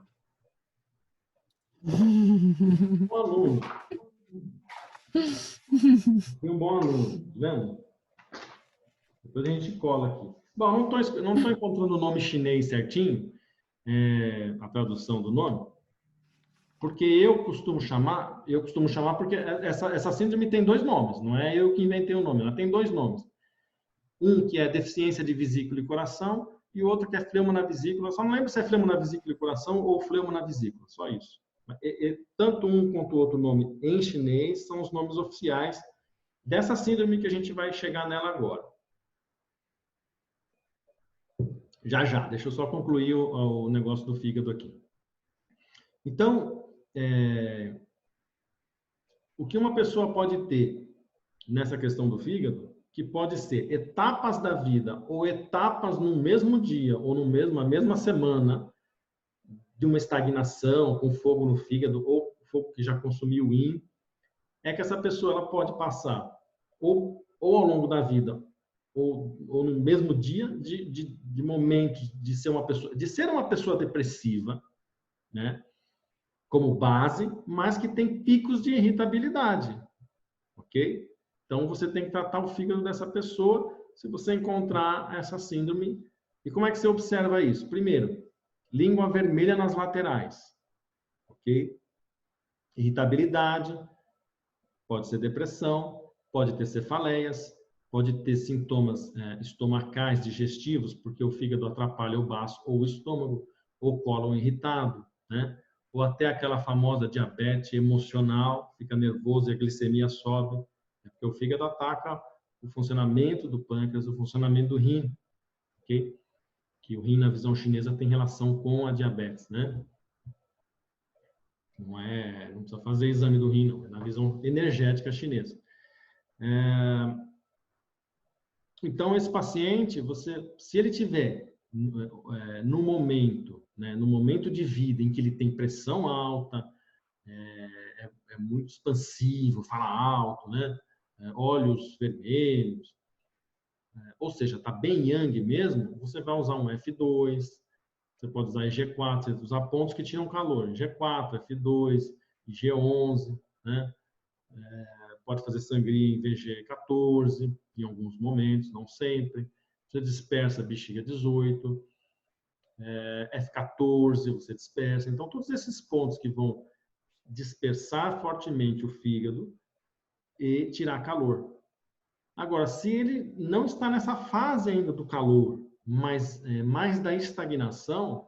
Um bom aluno. Tem um bom aluno, tá vendo? Depois a gente cola aqui. Bom, não estou encontrando o nome chinês certinho, a tradução do nome, porque eu costumo chamar porque essa síndrome tem dois nomes, não é eu que inventei o nome, ela tem dois nomes. Um que é deficiência de vesícula e coração, e o outro que é fleuma na vesícula. Só não lembro se é fleuma na vesícula e coração ou fleuma na vesícula, só isso. Tanto um quanto o outro nome em chinês são os nomes oficiais dessa síndrome que a gente vai chegar nela agora. Já. Deixa eu só concluir o negócio do fígado aqui. Então, o que uma pessoa pode ter nessa questão do fígado, que pode ser etapas da vida ou etapas no mesmo dia ou na mesma semana de uma estagnação com fogo no fígado ou fogo que já consumiu o yin, é que essa pessoa ela pode passar ou ao longo da vida, ou no mesmo dia, de momentos de ser uma pessoa depressiva, né? Como base, mas que tem picos de irritabilidade, ok? Então, você tem que tratar o fígado dessa pessoa se você encontrar essa síndrome. E como é que você observa isso? Primeiro, língua vermelha nas laterais, ok? Irritabilidade, pode ser depressão, pode ter cefaleias, pode ter sintomas estomacais, digestivos, porque o fígado atrapalha o baço ou o estômago, ou cólon irritado, né? Ou até aquela famosa diabetes emocional, fica nervoso e a glicemia sobe, porque o fígado ataca o funcionamento do pâncreas, o funcionamento do rim, ok? Que o rim, na visão chinesa, tem relação com a diabetes, né? Não precisa fazer exame do rim, não, é na visão energética chinesa. Então, esse paciente, se ele tiver no momento, né, no momento de vida em que ele tem pressão alta, é muito expansivo, fala alto, né, olhos vermelhos, ou seja, está bem yang mesmo, você vai usar um F2, você pode usar IG4, você usar pontos que tiram calor, G4, F2, G11, né? Pode fazer sangria em VG14, em alguns momentos, não sempre. Você dispersa bexiga 18, F14 você dispersa. Então, todos esses pontos que vão dispersar fortemente o fígado e tirar calor. Agora, se ele não está nessa fase ainda do calor, mas mais da estagnação,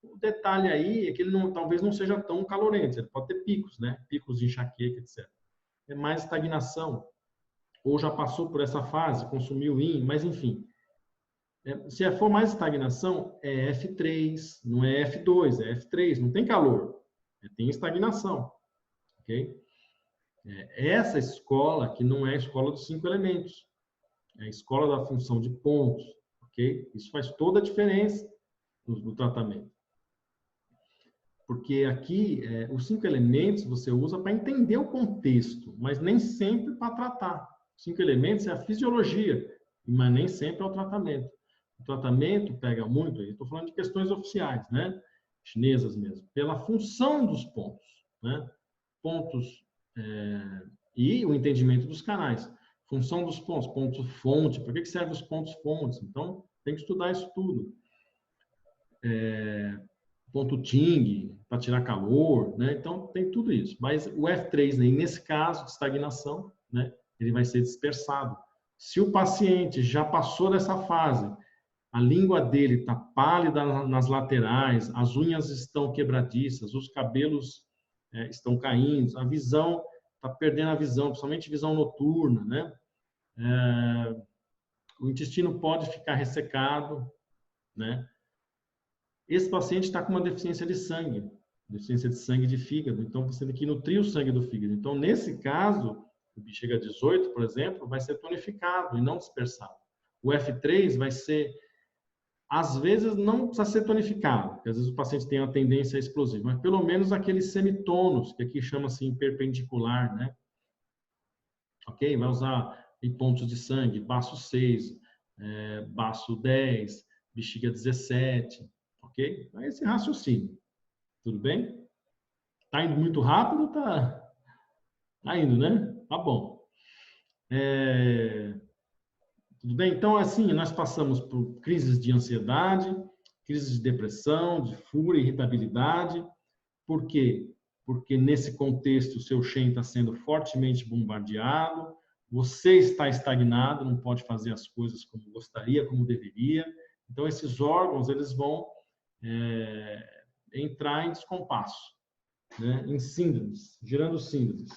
o detalhe aí é que ele talvez não seja tão calorento. Ele pode ter picos, né? Picos de enxaqueca, etc. É mais estagnação, ou já passou por essa fase, consumiu IN, mas enfim. Se for mais estagnação, é F3, não é F2, é F3, não tem calor, tem estagnação, ok? Essa escola que não é a escola dos 5 elementos, é a escola da função de pontos, ok? Isso faz toda a diferença no tratamento. Porque aqui, os 5 elementos você usa para entender o contexto, mas nem sempre para tratar. Os 5 elementos é a fisiologia, mas nem sempre é o tratamento. O tratamento pega muito, estou falando de questões oficiais, né? Chinesas mesmo, pela função dos pontos, né? Pontos e o entendimento dos canais. Função dos pontos, ponto-fonte, para que servem os pontos-fontes? Então, tem que estudar isso tudo. Ponto Ting, para tirar calor, né? Então, tem tudo isso. Mas o F3, né, nesse caso de estagnação, né, ele vai ser dispersado. Se o paciente já passou dessa fase, a língua dele está pálida nas laterais, as unhas estão quebradiças, os cabelos estão caindo, a visão, está perdendo a visão, principalmente visão noturna, né? O intestino pode ficar ressecado, né? Esse paciente está com uma deficiência de sangue de fígado, então você tem que nutrir o sangue do fígado. Então, nesse caso, o bexiga 18, por exemplo, vai ser tonificado e não dispersado. O F3 vai ser, às vezes, não precisa ser tonificado, porque às vezes o paciente tem uma tendência explosiva, mas pelo menos aqueles semitonos, que aqui chama-se perpendicular, né? Ok? Vai usar em pontos de sangue, baço 6, baço 10, bexiga 17, ok? É esse raciocínio. Tudo bem? Tá indo muito rápido? Tá indo, né? Tá bom. Tudo bem? Então, assim, nós passamos por crises de ansiedade, crises de depressão, de fúria, irritabilidade. Por quê? Porque nesse contexto o seu Shen está sendo fortemente bombardeado, você está estagnado, não pode fazer as coisas como gostaria, como deveria. Então, esses órgãos, eles vão entrar em descompasso, né? Em síndromes, gerando síndromes.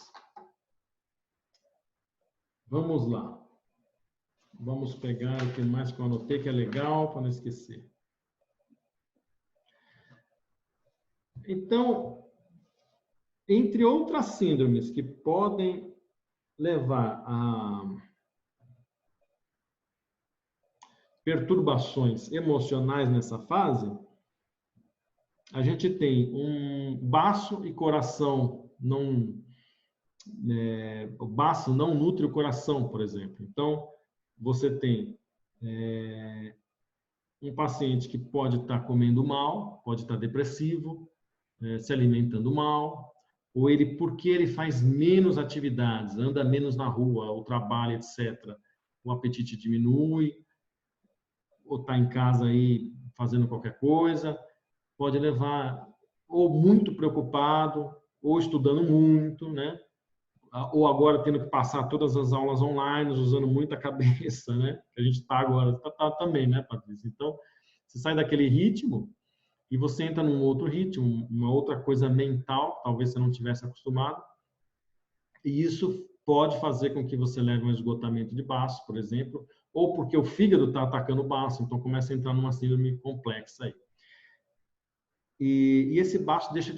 Vamos lá. Vamos pegar o que mais que eu anotei, que é legal, para não esquecer. Então, entre outras síndromes que podem levar a perturbações emocionais nessa fase, a gente tem um baço e coração o baço não nutre o coração, por exemplo. Então, você tem um paciente que pode estar comendo mal, pode estar depressivo, se alimentando mal, ou ele, porque ele faz menos atividades, anda menos na rua, ou trabalha, etc., o apetite diminui, ou está em casa aí fazendo qualquer coisa, pode levar ou muito preocupado, ou estudando muito, né? Ou agora tendo que passar todas as aulas online, usando muita cabeça, né? Que a gente está agora, tá também, né, Patrícia? Então, você sai daquele ritmo e você entra num outro ritmo, uma outra coisa mental, talvez você não tivesse acostumado, e isso pode fazer com que você leve um esgotamento de baço, por exemplo, ou porque o fígado está atacando o baço, então começa a entrar numa síndrome complexa aí. E esse baço deixa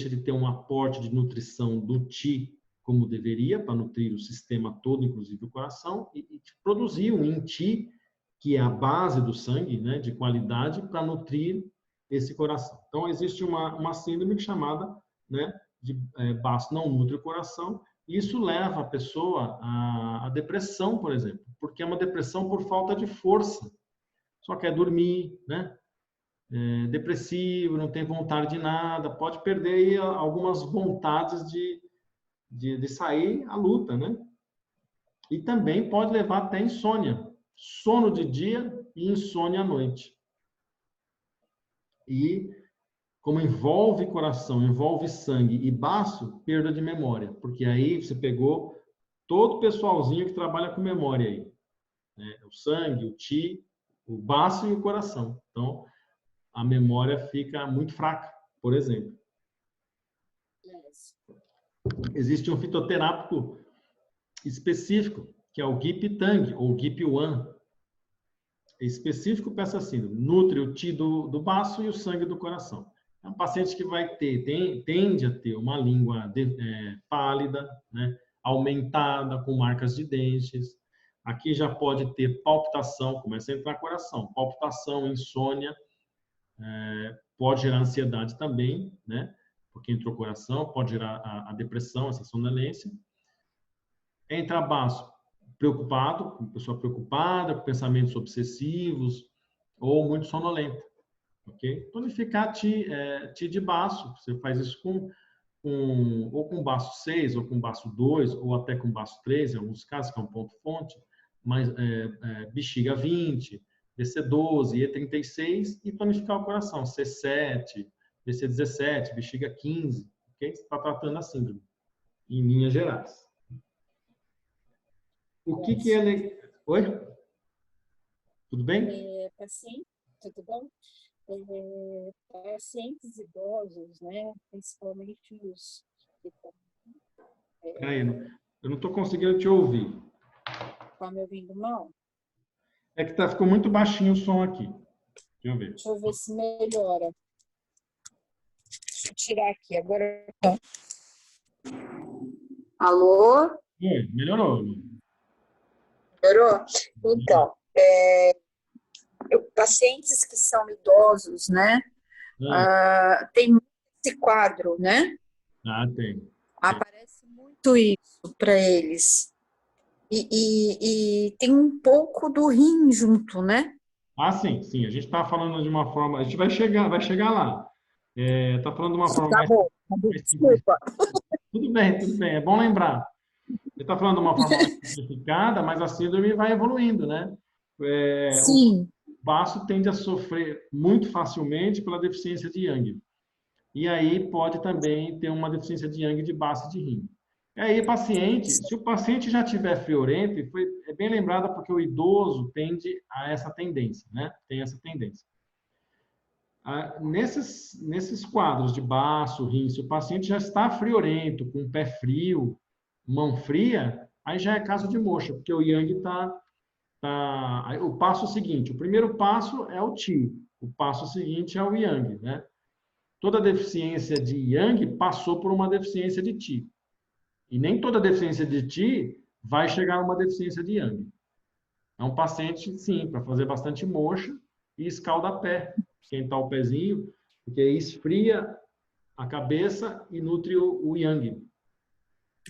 de ter um aporte de nutrição do Qi como deveria, para nutrir o sistema todo, inclusive o coração, e produzir um Yin Qi, que é a base do sangue, né, de qualidade, para nutrir esse coração. Então, existe uma síndrome chamada, né, de baço não nutre o coração, e isso leva a pessoa à depressão, por exemplo, porque é uma depressão por falta de força. Só quer dormir, né? Depressivo, não tem vontade de nada, pode perder aí algumas vontades de sair à luta, né? E também pode levar até insônia, sono de dia e insônia à noite. E como envolve coração, envolve sangue e baço, perda de memória, porque aí você pegou todo o pessoalzinho que trabalha com memória aí, né? O sangue, o Qi, o baço e o coração. Então, a memória fica muito fraca, por exemplo. Existe um fitoterápico específico, que é o GIP-TANG, ou GIP-1. É específico para essa síndrome. Nutre o Qi do baço e o sangue do coração. É um paciente que vai tende a ter uma língua pálida, né, aumentada, com marcas de dentes. Aqui já pode ter palpitação, começa a entrar coração. Palpitação, insônia, pode gerar ansiedade também, né? Porque entrou coração, pode gerar a depressão, essa sonolência. Entra baço, preocupado, pessoa preocupada, com pensamentos obsessivos ou muito sonolenta, ok? Tonificar Qi de baço, você faz isso ou com baço 6, ou com baço 2, ou até com baço 3, em alguns casos, que é um ponto fonte, mas bexiga 20, BC12, E36 e tonificar o coração, C7, BC17, bexiga 15, ok? Você está tratando a síndrome, em linhas gerais. O que é... Oi? Tudo bem? Paciente, tudo bom? Pacientes idosos, né? Principalmente os que estão... Peraí, eu não estou conseguindo te ouvir. Está me ouvindo mal? É que ficou muito baixinho o som aqui. Deixa eu ver se melhora. Deixa eu tirar aqui, agora... Alô? Oi, melhorou. Melhorou? Então, pacientes que são idosos, né? Tem esse quadro, né? Tem. Aparece muito isso para eles. E tem um pouco do rim junto, né? Sim. A gente está falando de uma forma... A gente vai chegar lá. Está falando de uma forma mais... bom. Desculpa. Tudo bem. É bom lembrar. Você está falando de uma forma mais simplificada, mas a síndrome vai evoluindo, né? Sim. O baço tende a sofrer muito facilmente pela deficiência de Yang. E aí pode também ter uma deficiência de Yang de baço e de rim. E aí, se o paciente já tiver friorento, é bem lembrado porque o idoso tende a essa tendência, né? Tem essa tendência. Nesses quadros de baço, rim, se o paciente já está friorento, com o pé frio, mão fria, aí já é caso de moxa, porque o Yang está... O passo seguinte, o primeiro passo é o Qi, o passo seguinte é o Yang, né? Toda deficiência de Yang passou por uma deficiência de Qi. E nem toda deficiência de Qi vai chegar a uma deficiência de Yang. É um paciente, sim, para fazer bastante moxa e escalda-pé, esquentar o pezinho, porque aí esfria a cabeça e nutre o Yang.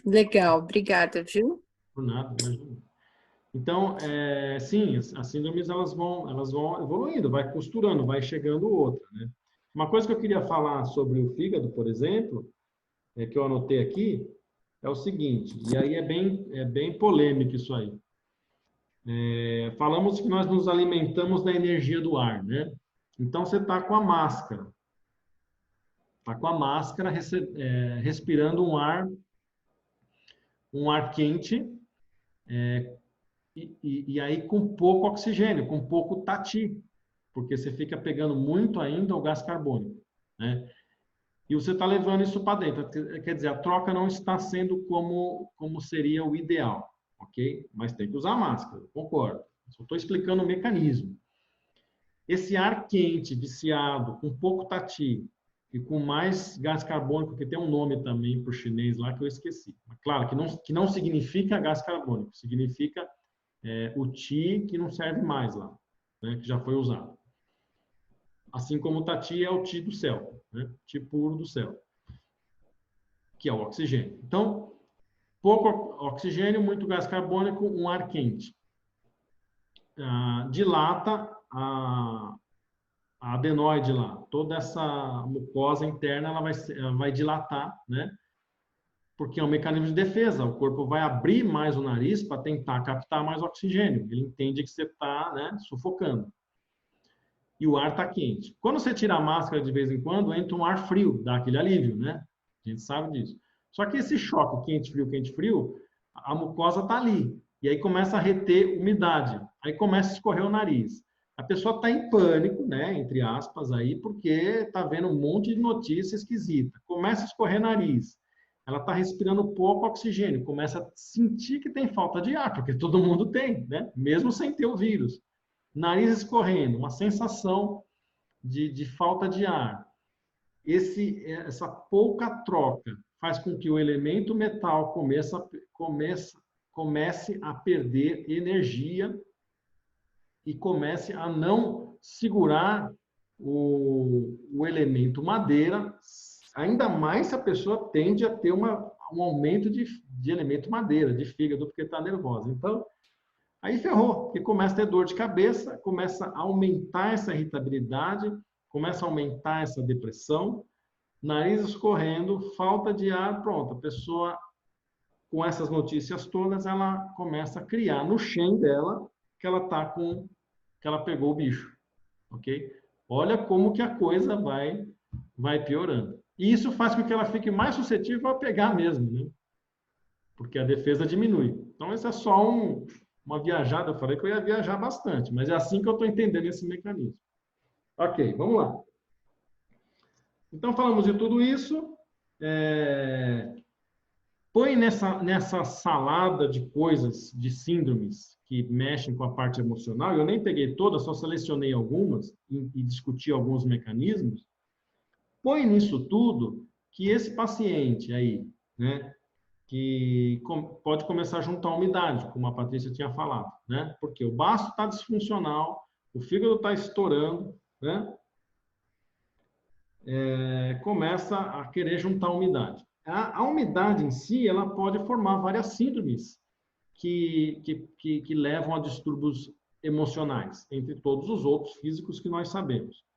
Legal, obrigada, viu? Por nada, imagina. Então, sim, as síndromes elas vão evoluindo, vai costurando, vai chegando outra, né? Uma coisa que eu queria falar sobre o fígado, por exemplo, que eu anotei aqui, é o seguinte, e aí é bem polêmico isso aí. Falamos que nós nos alimentamos da energia do ar, né? Então, você está com a máscara. Está com a máscara, respirando um ar quente, e aí com pouco oxigênio, com pouco tati, porque você fica pegando muito ainda o gás carbônico, né? E você está levando isso para dentro. Quer dizer, a troca não está sendo como seria o ideal, ok? Mas tem que usar máscara, concordo. Só estou explicando o mecanismo. Esse ar quente, viciado, com pouco tati e com mais gás carbônico, que tem um nome também para o chinês lá que eu esqueci. Claro, que não significa gás carbônico, significa o Ti que não serve mais lá, né, que já foi usado. Assim como o Tati é o Ti do céu, né, Ti puro do céu, que é o oxigênio. Então, pouco oxigênio, muito gás carbônico, um ar quente. Dilata a adenoide lá, toda essa mucosa interna ela vai dilatar, né? Porque é um mecanismo de defesa, o corpo vai abrir mais o nariz para tentar captar mais oxigênio. Ele entende que você está, né, sufocando. E o ar está quente. Quando você tira a máscara de vez em quando, entra um ar frio, dá aquele alívio, né? A gente sabe disso. Só que esse choque quente, frio, a mucosa está ali. E aí começa a reter umidade. Aí começa a escorrer o nariz. A pessoa está em pânico, né, entre aspas, aí, porque está vendo um monte de notícia esquisita. Começa a escorrer nariz. Ela está respirando pouco oxigênio. Começa a sentir que tem falta de ar, porque todo mundo tem, né? Mesmo sem ter o vírus. Nariz escorrendo, uma sensação de falta de ar. Essa pouca troca faz com que o elemento metal comece a perder energia e comece a não segurar o elemento madeira, ainda mais se a pessoa tende a ter um aumento de elemento madeira, de fígado, porque está nervosa. Então, aí ferrou, porque começa a ter dor de cabeça, começa a aumentar essa irritabilidade, começa a aumentar essa depressão, nariz escorrendo, falta de ar, pronto. A pessoa, com essas notícias todas, ela começa a criar no Shen dela que ela pegou o bicho, ok? Olha como que a coisa vai piorando. E isso faz com que ela fique mais suscetível a pegar mesmo, né? Porque a defesa diminui. Então, isso é só uma viajada. Eu falei que eu ia viajar bastante, mas é assim que eu estou entendendo esse mecanismo. Ok, vamos lá. Então, falamos de tudo isso. Põe nessa salada de coisas, de síndromes que mexem com a parte emocional. Eu nem peguei todas, só selecionei algumas e discuti alguns mecanismos. Põe nisso tudo que esse paciente aí, né, que pode começar a juntar umidade, como a Patrícia tinha falado, né? Porque o baço está disfuncional, o fígado está estourando, né? Começa a querer juntar umidade. A umidade em si, ela pode formar várias síndromes que levam a distúrbios emocionais, entre todos os outros físicos que nós sabemos.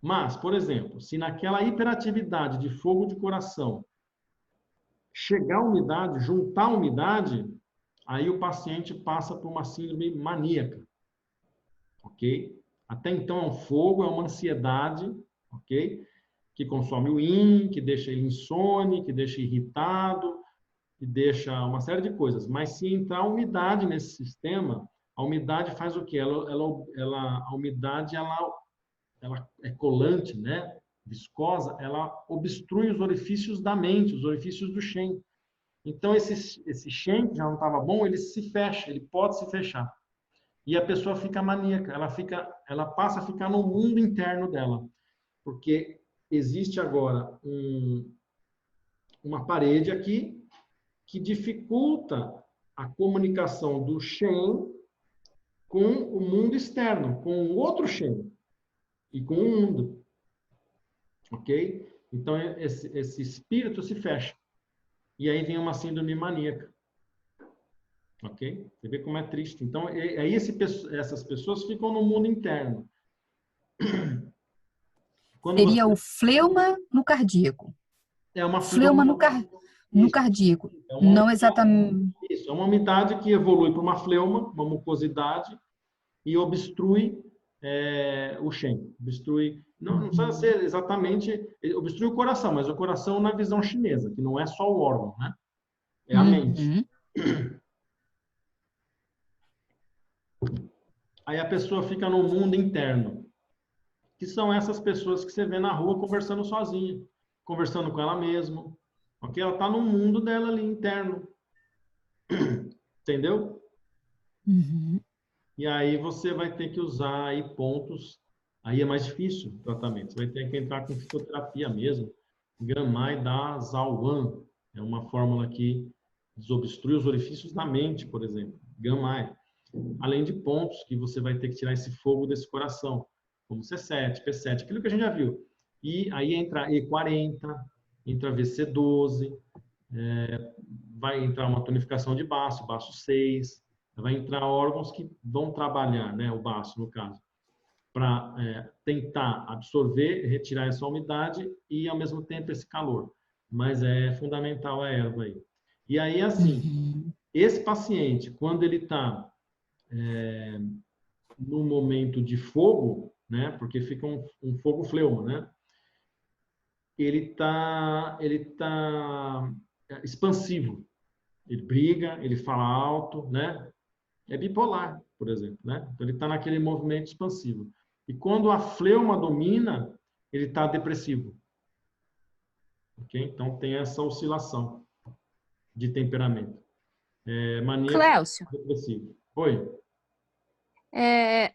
Mas, por exemplo, se naquela hiperatividade de fogo de coração chegar a umidade, juntar a umidade, aí o paciente passa por uma síndrome maníaca, ok? Até então é um fogo, é uma ansiedade, ok? Que consome o yin, que deixa ele insone, que deixa irritado, que deixa uma série de coisas. Mas se entrar umidade nesse sistema, a umidade faz o quê? A umidade ela é colante, né? Viscosa, ela obstrui os orifícios da mente, os orifícios do Shen. Então, esse Shen, que já não estava bom, ele se fecha, ele pode se fechar. E a pessoa fica maníaca, ela passa a ficar no mundo interno dela. Porque existe agora uma parede aqui que dificulta a comunicação do Shen com o mundo externo, com o outro Shen e com o mundo. Ok? Então, esse espírito se fecha. e aí vem uma síndrome maníaca. Ok? Você vê como é triste. Então, aí essas pessoas ficam no mundo interno. Quando Seria você... o fleuma no cardíaco. É uma Fleuma no Isso. cardíaco. É uma Não umidade. exatamente. Isso, é uma umidade que evolui para uma fleuma, uma mucosidade, e obstrui o Shen. Obstrui, não precisa ser exatamente, obstrui o coração, mas o coração na visão chinesa, que não é só o órgão, né? É a mente. Aí a pessoa fica no mundo interno, que são essas pessoas que você vê na rua conversando sozinha, conversando com ela mesma, ok? Ela está no mundo dela ali interno, entendeu? E aí você vai ter que usar aí pontos, aí é mais difícil o tratamento, você vai ter que entrar com fitoterapia mesmo, Gramai da Zauan, é uma fórmula que desobstrui os orifícios da mente, por exemplo, Gramai. Além de pontos que você vai ter que tirar esse fogo desse coração, como C7, P7, aquilo que a gente já viu. E aí entra E40, entra VC12, vai entrar uma tonificação de baço, baço 6, vai entrar órgãos que vão trabalhar, né, o baço no caso, para tentar absorver, retirar essa umidade e ao mesmo tempo esse calor. Mas é fundamental a erva aí. E aí, assim, esse paciente, quando ele está no momento de fogo, né? Porque fica um fogo fleuma, né? Ele tá expansivo. Ele briga, ele fala alto, né? É bipolar, por exemplo, né? Então ele está naquele movimento expansivo. E quando a fleuma domina, ele está depressivo. Ok? Então tem essa oscilação de temperamento. Maníaco, Clécio, depressivo. Oi.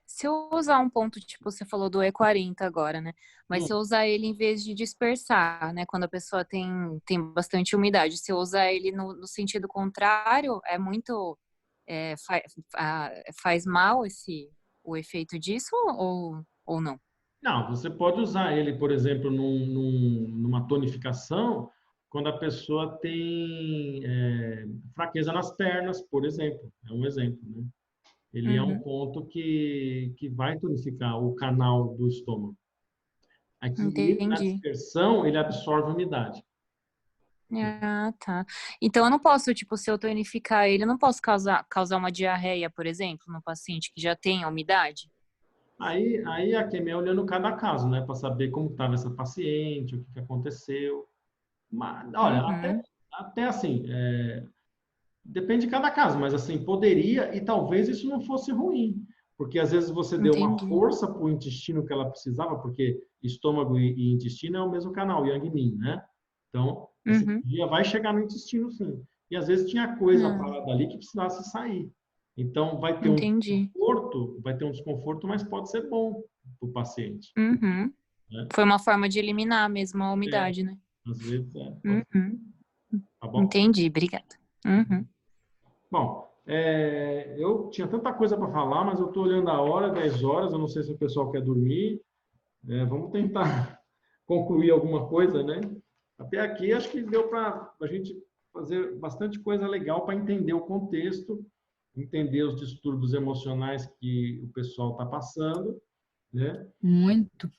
se eu usar um ponto, tipo, você falou do E40 agora, né? Mas se eu usar ele em vez de dispersar, né? Quando a pessoa tem bastante umidade, se eu usar ele no sentido contrário, é muito... faz mal o efeito disso ou não? Não, você pode usar ele, por exemplo, numa tonificação, quando a pessoa tem fraqueza nas pernas, por exemplo. É um exemplo, né? Ele é um ponto que vai tonificar o canal do estômago. Aqui, na Entendi. dispersão, ele absorve a umidade. Ah, tá. Então eu não posso, tipo, se eu tonificar ele, eu não posso causar uma diarreia, por exemplo, no paciente que já tem a umidade? Aí a Kemi é olhando cada caso, né? Para saber como estava essa paciente, o que aconteceu. Mas, olha, até assim, depende de cada caso, mas assim, poderia e talvez isso não fosse ruim. Porque às vezes você deu uma Entendi. força para o intestino que ela precisava, porque estômago e intestino é o mesmo canal, Yang Min, né? Então, essa energia vai chegar no intestino, sim. E às vezes tinha coisa parada ali que precisasse sair. Então, vai ter Entendi. um desconforto, mas pode ser bom para o paciente. Uhum. Né? Foi uma forma de eliminar mesmo a umidade, né? Às vezes Uhum. Tá bom? Entendi, obrigada. Uhum. Bom, eu tinha tanta coisa para falar, mas eu estou olhando a hora, 10 horas, eu não sei se o pessoal quer dormir. Vamos tentar concluir alguma coisa, né? Até aqui, acho que deu para a gente fazer bastante coisa legal para entender o contexto, entender os distúrbios emocionais que o pessoal está passando, né? Muito.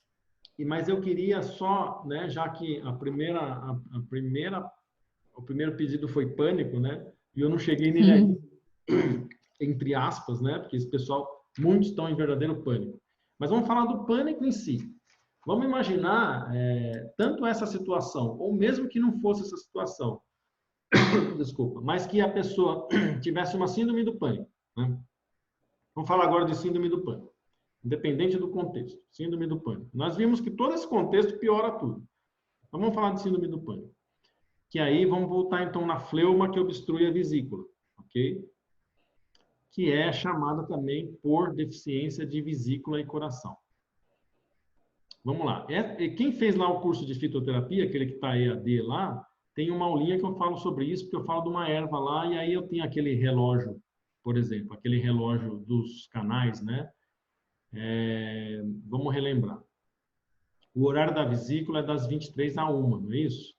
Mas eu queria só, né, já que o primeiro pedido foi pânico, né? E eu não cheguei nele aí, entre aspas, né? Porque esse pessoal, muitos estão em verdadeiro pânico. Mas vamos falar do pânico em si. Vamos imaginar tanto essa situação, ou mesmo que não fosse essa situação, desculpa, mas que a pessoa tivesse uma síndrome do pânico. Né? Vamos falar agora de síndrome do pânico, independente do contexto. Síndrome do pânico. Nós vimos que todo esse contexto piora tudo. Então vamos falar de síndrome do pânico. Que aí vamos voltar então na fleuma que obstrui a vesícula, ok? Que é chamada também por deficiência de vesícula e coração. Vamos lá. Quem fez lá o curso de fitoterapia, aquele que está EAD lá, tem uma aulinha que eu falo sobre isso, porque eu falo de uma erva lá, e aí eu tenho aquele relógio, por exemplo, aquele relógio dos canais, né? Vamos relembrar. O horário da vesícula é das 23 a 1, não é isso?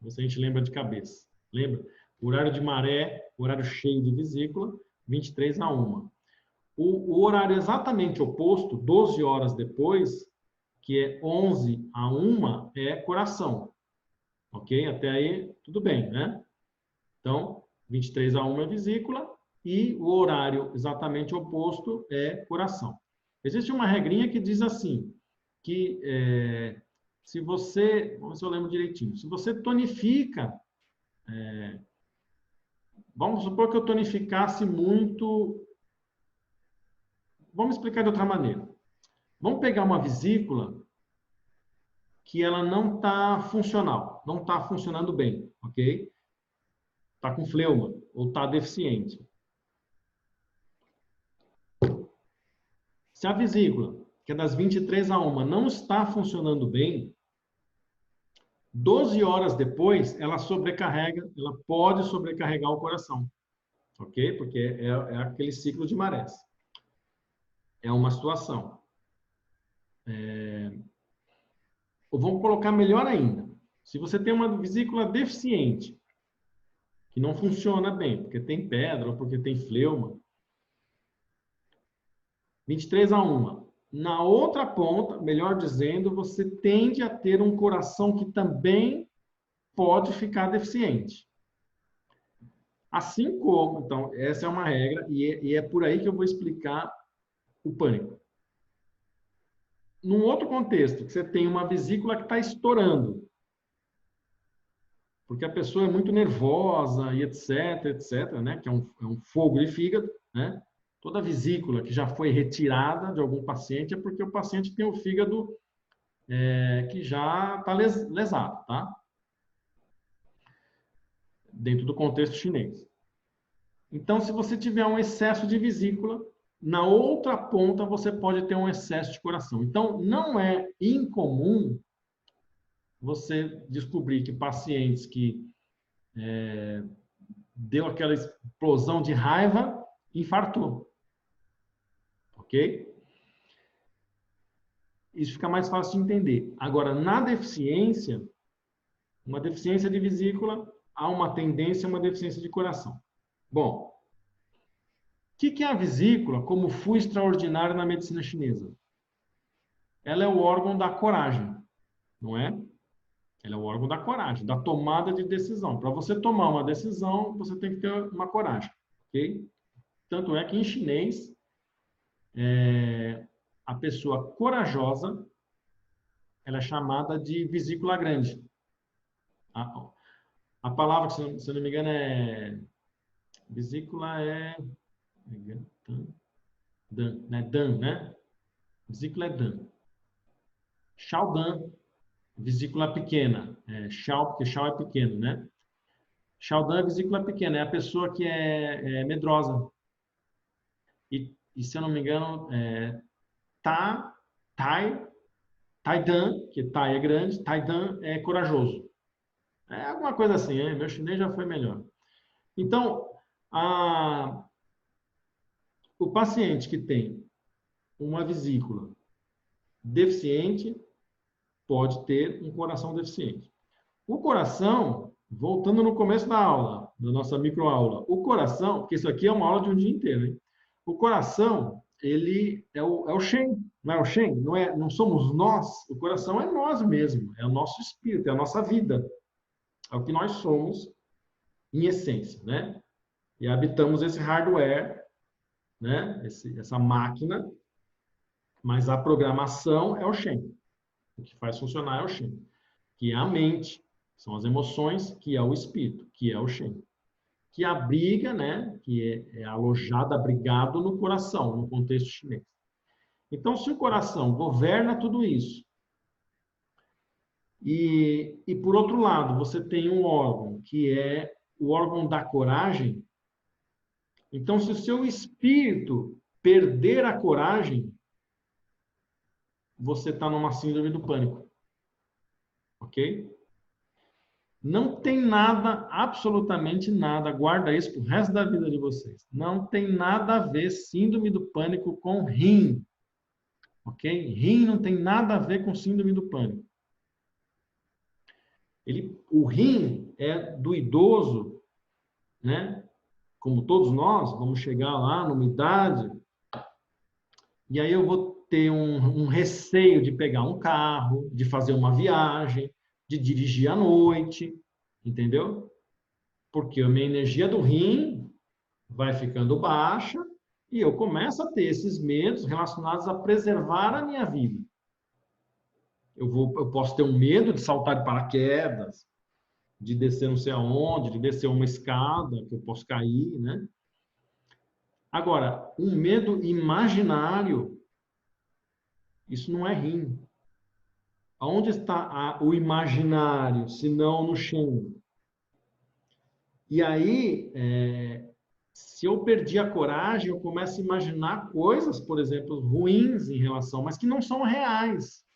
Você a gente lembra de cabeça. Lembra? Horário de maré, horário cheio de vesícula, 23h01. O horário exatamente oposto, 12 horas depois, que é 11h01, é coração. Ok? Até aí, tudo bem, né? Então, 23h01 é vesícula e o horário exatamente oposto é coração. Existe uma regrinha que diz assim, que se você, vamos ver se eu lembro direitinho, se você tonifica, vamos supor que eu tonificasse muito, vamos explicar de outra maneira. Vamos pegar uma vesícula que ela não está funcional, não está funcionando bem, ok? Está com fleuma ou está deficiente. Se a vesícula, que é das 23h01, não está funcionando bem, 12 horas depois, ela sobrecarrega, ela pode sobrecarregar o coração, ok? Porque é aquele ciclo de marés. É uma situação. Ou vamos colocar melhor ainda. Se você tem uma vesícula deficiente, que não funciona bem, porque tem pedra ou porque tem fleuma, 23h01. Na outra ponta, melhor dizendo, você tende a ter um coração que também pode ficar deficiente. Assim como, então, essa é uma regra e é por aí que eu vou explicar o pânico. Num outro contexto, que você tem uma vesícula que está estourando, porque a pessoa é muito nervosa e etc, né? Que é um fogo de fígado, né? Toda vesícula que já foi retirada de algum paciente é porque o paciente tem o fígado que já está lesado, tá? Dentro do contexto chinês. Então, se você tiver um excesso de vesícula, na outra ponta você pode ter um excesso de coração. Então, não é incomum você descobrir que pacientes que deu aquela explosão de raiva, infartou. Ok? Isso fica mais fácil de entender. Agora, na deficiência, uma deficiência de vesícula, há uma tendência a uma deficiência de coração. Bom, o que é a vesícula como fui extraordinário na medicina chinesa? Ela é o órgão da coragem, não é? Ela é o órgão da coragem, da tomada de decisão. Para você tomar uma decisão, você tem que ter uma coragem, ok? Tanto é que em chinês, a pessoa corajosa, ela é chamada de vesícula grande. A palavra, se eu não me engano, vesícula Dan, né? Vesícula é Dan. Shaodan, vesícula pequena. Shao, porque Shao é pequeno, né? Shaodan é vesícula pequena, é a pessoa que é medrosa. E se eu não me engano, Taidan, que Tai é grande, Taidan é corajoso. É alguma coisa assim, hein? Meu chinês já foi melhor. Então, o paciente que tem uma vesícula deficiente pode ter um coração deficiente. O coração, voltando no começo da aula, da nossa microaula, o coração, porque isso aqui é uma aula de um dia inteiro, hein? O coração, ele é o Shen, não é o Shen? Não somos nós, o coração é nós mesmo, é o nosso espírito, é a nossa vida. É o que nós somos em essência, né? E habitamos esse hardware, né? Essa máquina, mas a programação é o Shen. O que faz funcionar é o Shen, que é a mente, são as emoções, que é o espírito, que é o Shen. Que abriga, né? Que é alojado, abrigado no coração, no contexto chinês. Então, se o coração governa tudo isso, e por outro lado, você tem um órgão que é o órgão da coragem, então, se o seu espírito perder a coragem, você está numa síndrome do pânico. Ok? Não tem nada, absolutamente nada, guarda isso pro resto da vida de vocês. Não tem nada a ver síndrome do pânico com rim. Ok? Rim não tem nada a ver com síndrome do pânico. O rim é do idoso, né? Como todos nós, vamos chegar lá numa idade, e aí eu vou ter um receio de pegar um carro, de fazer uma viagem, de dirigir à noite, entendeu? Porque a minha energia do rim vai ficando baixa e eu começo a ter esses medos relacionados a preservar a minha vida. Eu posso ter um medo de saltar de paraquedas, de descer não sei aonde, de descer uma escada, que eu posso cair, né? Agora, um medo imaginário, isso não é rim. Aonde está o imaginário, se não no Shen? E aí, se eu perdi a coragem, eu começo a imaginar coisas, por exemplo, ruins em relação, mas que não são reais.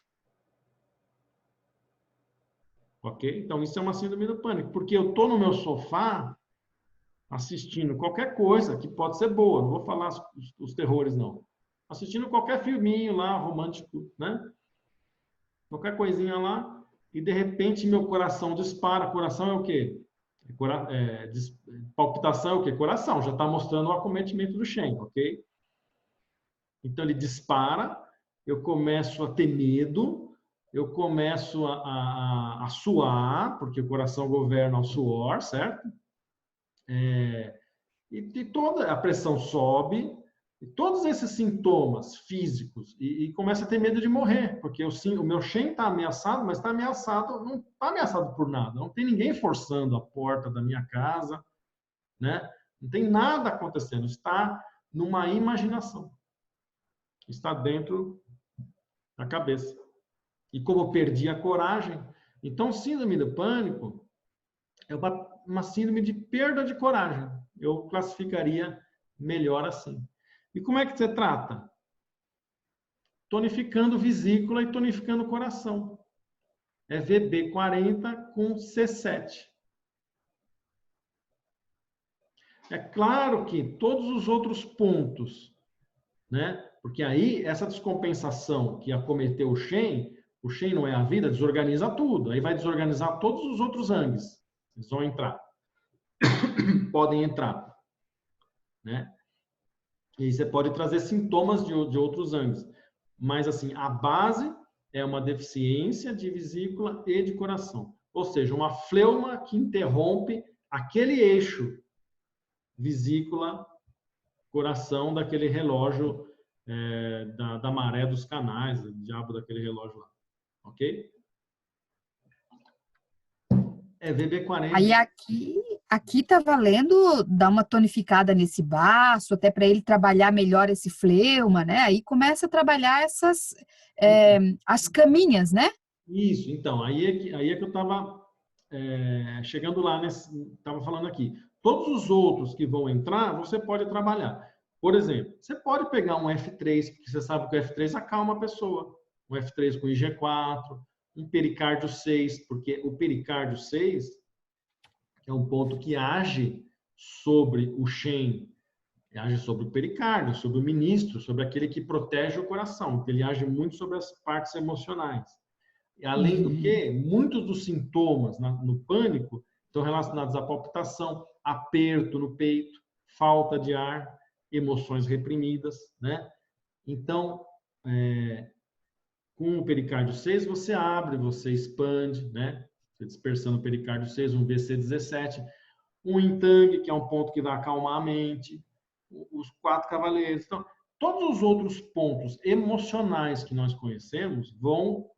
Ok? Então, isso é uma síndrome do pânico, porque eu estou no meu sofá assistindo qualquer coisa que pode ser boa, não vou falar os terrores, não. Assistindo qualquer filminho lá, romântico, né? Qualquer coisinha lá, e de repente meu coração dispara. Coração é o quê? Palpitação é o quê? Coração, já está mostrando o acometimento do Shen, ok? Então ele dispara, eu começo a ter medo, eu começo a suar, porque o coração governa o suor, certo? E toda a pressão sobe, e todos esses sintomas físicos, e começa a ter medo de morrer, porque o meu Shen está ameaçado, mas está ameaçado, não está ameaçado por nada, não tem ninguém forçando a porta da minha casa, né? Não tem nada acontecendo, está numa imaginação, está dentro da cabeça. E como eu perdi a coragem, então síndrome do pânico é uma síndrome de perda de coragem. Eu classificaria melhor assim. E como é que você trata? Tonificando vesícula e tonificando coração. É VB40 com C7. É claro que todos os outros pontos, né? Porque aí essa descompensação que acometeu o Shen não é a vida, desorganiza tudo. Aí vai desorganizar todos os outros Angs. Eles vão entrar. Podem entrar. Né? E aí você pode trazer sintomas de outros Angs. Mas, assim, a base é uma deficiência de vesícula e de coração. Ou seja, uma fleuma que interrompe aquele eixo vesícula-coração daquele relógio da maré dos canais, o diabo daquele relógio lá. Ok? É VB40. Aí aqui tá valendo dar uma tonificada nesse baço, até para ele trabalhar melhor esse fleuma, né? Aí começa a trabalhar as caminhas, né? Isso, então, aí é que eu estava chegando lá, estava falando aqui. Todos os outros que vão entrar, você pode trabalhar. Por exemplo, você pode pegar um F3, porque você sabe que o F3 acalma a pessoa. Um F3 com IG4, um pericárdio 6, porque o pericárdio 6 é um ponto que age sobre o Shen, age sobre o pericárdio, sobre o ministro, sobre aquele que protege o coração, porque ele age muito sobre as partes emocionais. E, além do que, muitos dos sintomas no pânico estão relacionados à palpitação, aperto no peito, falta de ar, emoções reprimidas, né? Então, com o pericárdio 6, você abre, você expande, né? Você dispersando o pericárdio 6, um VC17, um Intang, que é um ponto que vai acalmar a mente, os 4 cavaleiros. Então, todos os outros pontos emocionais que nós conhecemos vão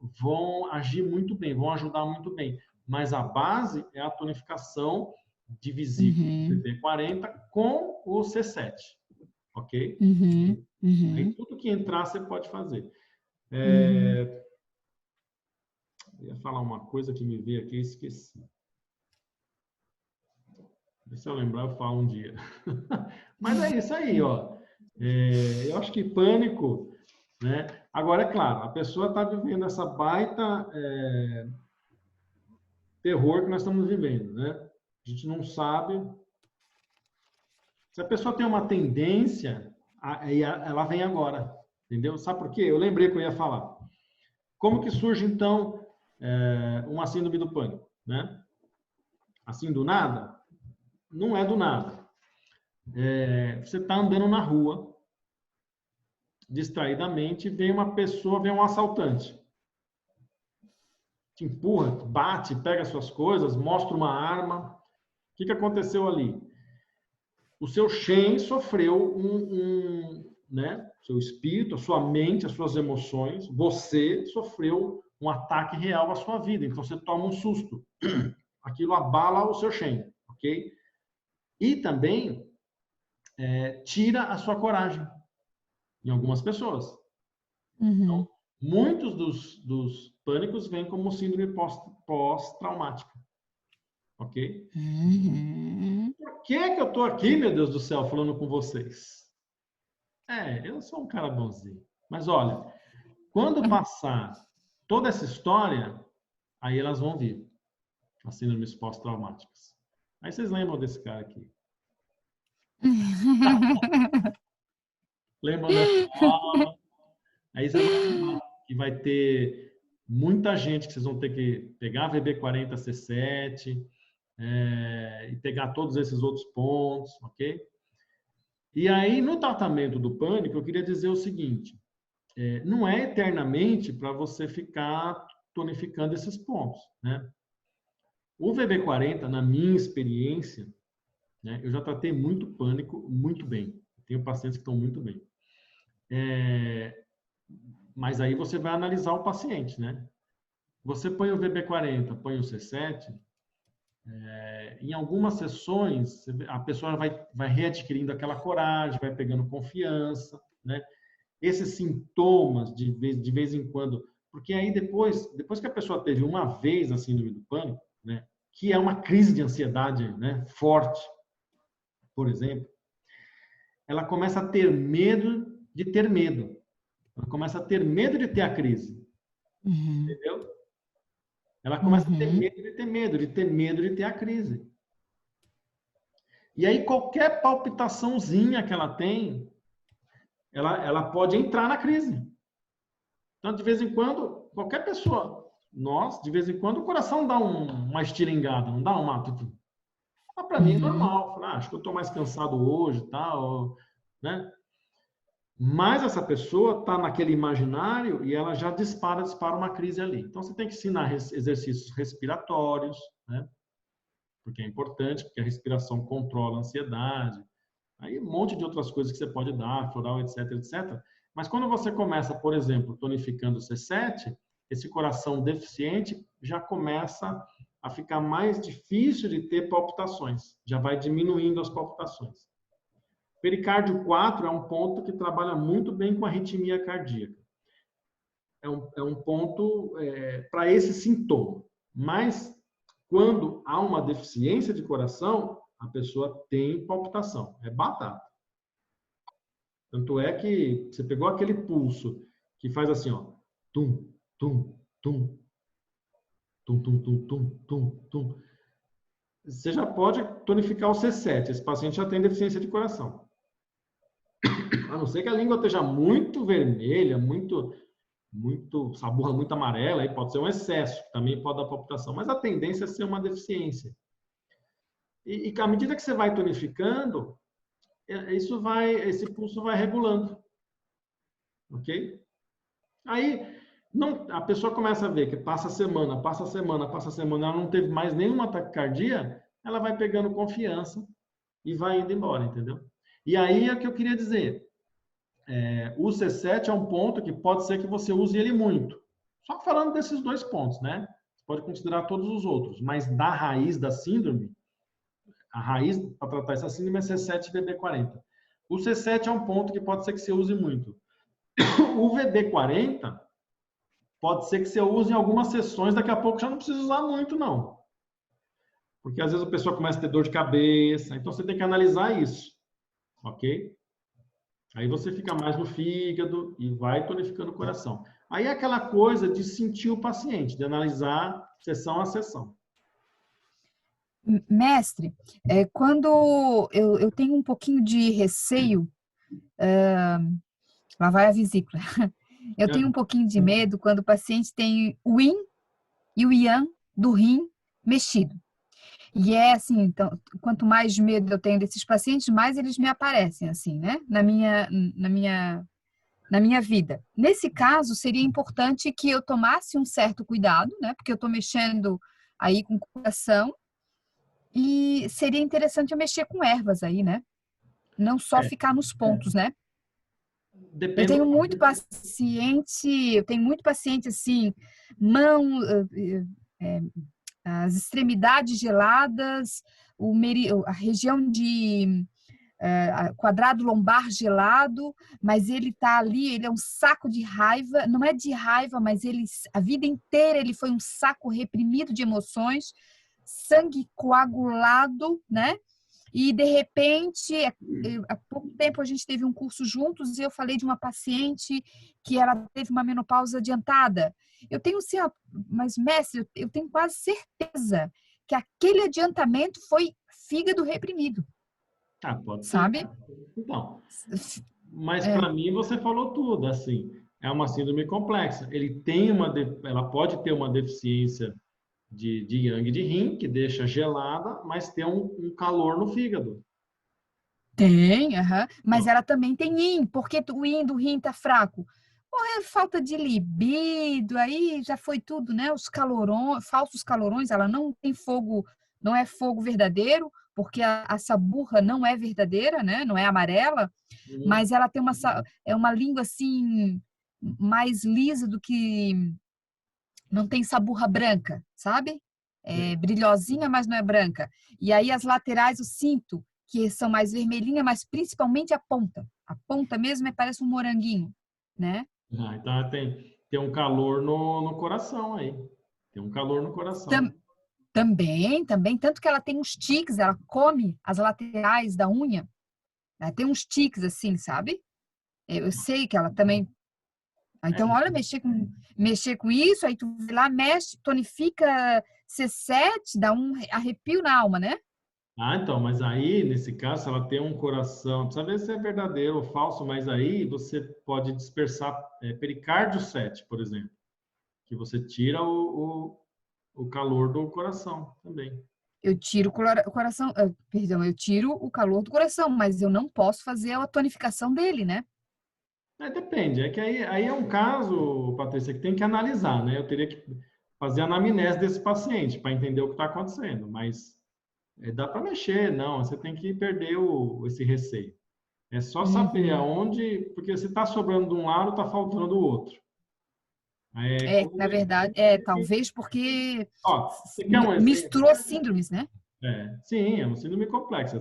agir muito bem, vão ajudar muito bem. Mas a base é a tonificação de vesícula VB40 com o C7. Ok? Aí tudo que entrar você pode fazer. Eu ia falar uma coisa que me veio aqui e esqueci. Se eu lembrar, eu falo um dia. Mas é isso aí, ó. Eu acho que pânico, né? Agora, é claro, a pessoa está vivendo essa baita terror que nós estamos vivendo, né? A gente não sabe. Se a pessoa tem uma tendência, ela vem agora, entendeu? Sabe por quê? Eu lembrei que eu ia falar. Como que surge, então, uma síndrome do pânico? né? Assim, do nada? Não é do nada. Você está andando na rua, distraidamente, vem uma pessoa, vem um assaltante. Te empurra, bate, pega suas coisas, mostra uma arma. O que aconteceu ali? O seu Shen sofreu né? Seu espírito, a sua mente, as suas emoções, você sofreu um ataque real à sua vida. Então, você toma um susto. Aquilo abala o seu Shen, ok? E também tira a sua coragem em algumas pessoas. Então, muitos dos pânicos vêm como síndrome pós-traumática. Ok? Por que eu tô aqui, meu Deus do céu, falando com vocês? Eu sou um cara bonzinho. Mas olha, quando passar toda essa história, aí elas vão vir. As síndromes pós-traumáticas. Aí vocês lembram desse cara aqui. Lembram da escola? Aí você vai lembrar que vai ter muita gente que vocês vão ter que pegar a VB40 C7 e pegar todos esses outros pontos, ok? E aí, no tratamento do pânico, eu queria dizer o seguinte, não é eternamente para você ficar tonificando esses pontos, né? O VB40, na minha experiência, né, eu já tratei muito pânico muito bem. Tenho pacientes que estão muito bem. Mas aí você vai analisar o paciente, né? Você põe o VB40, põe o C7, em algumas sessões, a pessoa vai readquirindo aquela coragem, vai pegando confiança, né? Esses sintomas, de vez em quando... Porque aí depois que a pessoa teve uma vez a síndrome do pânico, né, que é uma crise de ansiedade, né, forte, por exemplo, ela começa a ter medo de ter medo. Ela começa a ter medo de ter a crise. Entendeu? Ela começa a ter medo de ter medo, de ter medo de ter a crise. E aí qualquer palpitaçãozinha que ela tem, ela pode entrar na crise. Então, de vez em quando, qualquer pessoa, de vez em quando, o coração dá uma estilingada, não dá uma... para mim é normal. Acho que eu estou mais cansado hoje, tal, né? Mas essa pessoa está naquele imaginário e ela já dispara uma crise ali. Então, você tem que ensinar exercícios respiratórios, né? Porque é importante, porque a respiração controla a ansiedade. Aí um monte de outras coisas que você pode dar, floral, etc, etc. Mas quando você começa, por exemplo, tonificando o C7, esse coração deficiente já começa a ficar mais difícil de ter palpitações. Já vai diminuindo as palpitações. Pericárdio 4 é um ponto que trabalha muito bem com a arritmia cardíaca. É um ponto para esse sintoma. Mas, quando há uma deficiência de coração, a pessoa tem palpitação. É batata. Tanto é que você pegou aquele pulso que faz assim, ó. Tum, tum, tum. Tum, tum, tum, tum, tum, tum. Você já pode tonificar o C7. Esse paciente já tem deficiência de coração. A não ser que a língua esteja muito vermelha, muito saburra, muito amarela, aí pode ser um excesso, também pode dar palpitação, mas a tendência é ser uma deficiência. E à medida que você vai tonificando, esse pulso vai regulando. Ok? Aí a pessoa começa a ver que passa a semana, ela não teve mais nenhuma taquicardia, ela vai pegando confiança e vai indo embora, entendeu? E aí é o que eu queria dizer. O C7 é um ponto que pode ser que você use ele muito. Só falando desses dois pontos, né? Você pode considerar todos os outros, mas da raiz da síndrome, a raiz para tratar essa síndrome é C7 e VB40. O C7 é um ponto que pode ser que você use muito. O VB40 pode ser que você use em algumas sessões, daqui a pouco já não precisa usar muito, não. Porque às vezes a pessoa começa a ter dor de cabeça, então você tem que analisar isso. Ok? Aí você fica mais no fígado e vai tonificando o coração. Aí é aquela coisa de sentir o paciente, de analisar sessão a sessão. Mestre, quando eu tenho um pouquinho de receio, lá vai a vesícula. Eu tenho um pouquinho de medo quando o paciente tem o yin e o yang do rim mexido. E é assim, então, quanto mais medo eu tenho desses pacientes, mais eles me aparecem, assim, né? Na minha vida. Nesse caso, seria importante que eu tomasse um certo cuidado, né? Porque eu estou mexendo aí com o coração e seria interessante eu mexer com ervas aí, né? Não só ficar nos pontos, né? Eu Depende. tenho muito paciente assim, mão, as extremidades geladas, a região de quadrado lombar gelado, mas ele tá ali, ele é um saco de raiva, não é de raiva, mas a vida inteira ele foi um saco reprimido de emoções, sangue coagulado, né? E de repente, há pouco tempo a gente teve um curso juntos e eu falei de uma paciente que ela teve uma menopausa adiantada. Eu tenho assim, mas mestre, eu tenho quase certeza que aquele adiantamento foi fígado reprimido. Pode ser. Sabe? Então, mas para mim você falou tudo, assim, é uma síndrome complexa. Ela pode ter uma deficiência de yang de rim, que deixa gelada, mas tem um calor no fígado. Tem, mas ela também tem yin, porque o yin do rim tá fraco. Ou é falta de libido, aí já foi tudo, né? Os falsos calorões, ela não tem fogo, não é fogo verdadeiro, porque a saburra não é verdadeira, né? Não é amarela, mas ela tem uma língua assim mais lisa do que não tem saburra branca, sabe? É brilhosinha, mas não é branca. E aí as laterais eu sinto que são mais vermelhinha, mas principalmente a ponta. A ponta mesmo parece um moranguinho, né? Então tem um calor no coração aí. Tem um calor no coração. Também. Tanto que ela tem uns tiques, ela come as laterais da unha. Ela tem uns tiques assim, sabe? Eu sei que ela também... Então, olha, mexer com isso, aí tu vai lá, mexe, tonifica C7, dá um arrepio na alma, né? Então, mas aí, nesse caso, ela tem um coração, precisa ver se é verdadeiro ou falso, mas aí você pode dispersar pericárdio 7, por exemplo, que você tira o calor do coração também. Eu tiro o coração, perdão, eu tiro o calor do coração, mas eu não posso fazer a tonificação dele, né? Depende, é que aí é um caso, Patrícia, que tem que analisar, né? Eu teria que fazer a anamnese desse paciente para entender o que está acontecendo, mas dá para mexer, não, você tem que perder esse receio. É só saber aonde, porque se está sobrando de um lado, está faltando do outro. Na verdade, talvez porque você quer um misturou síndromes, né? Sim, é uma síndrome complexa.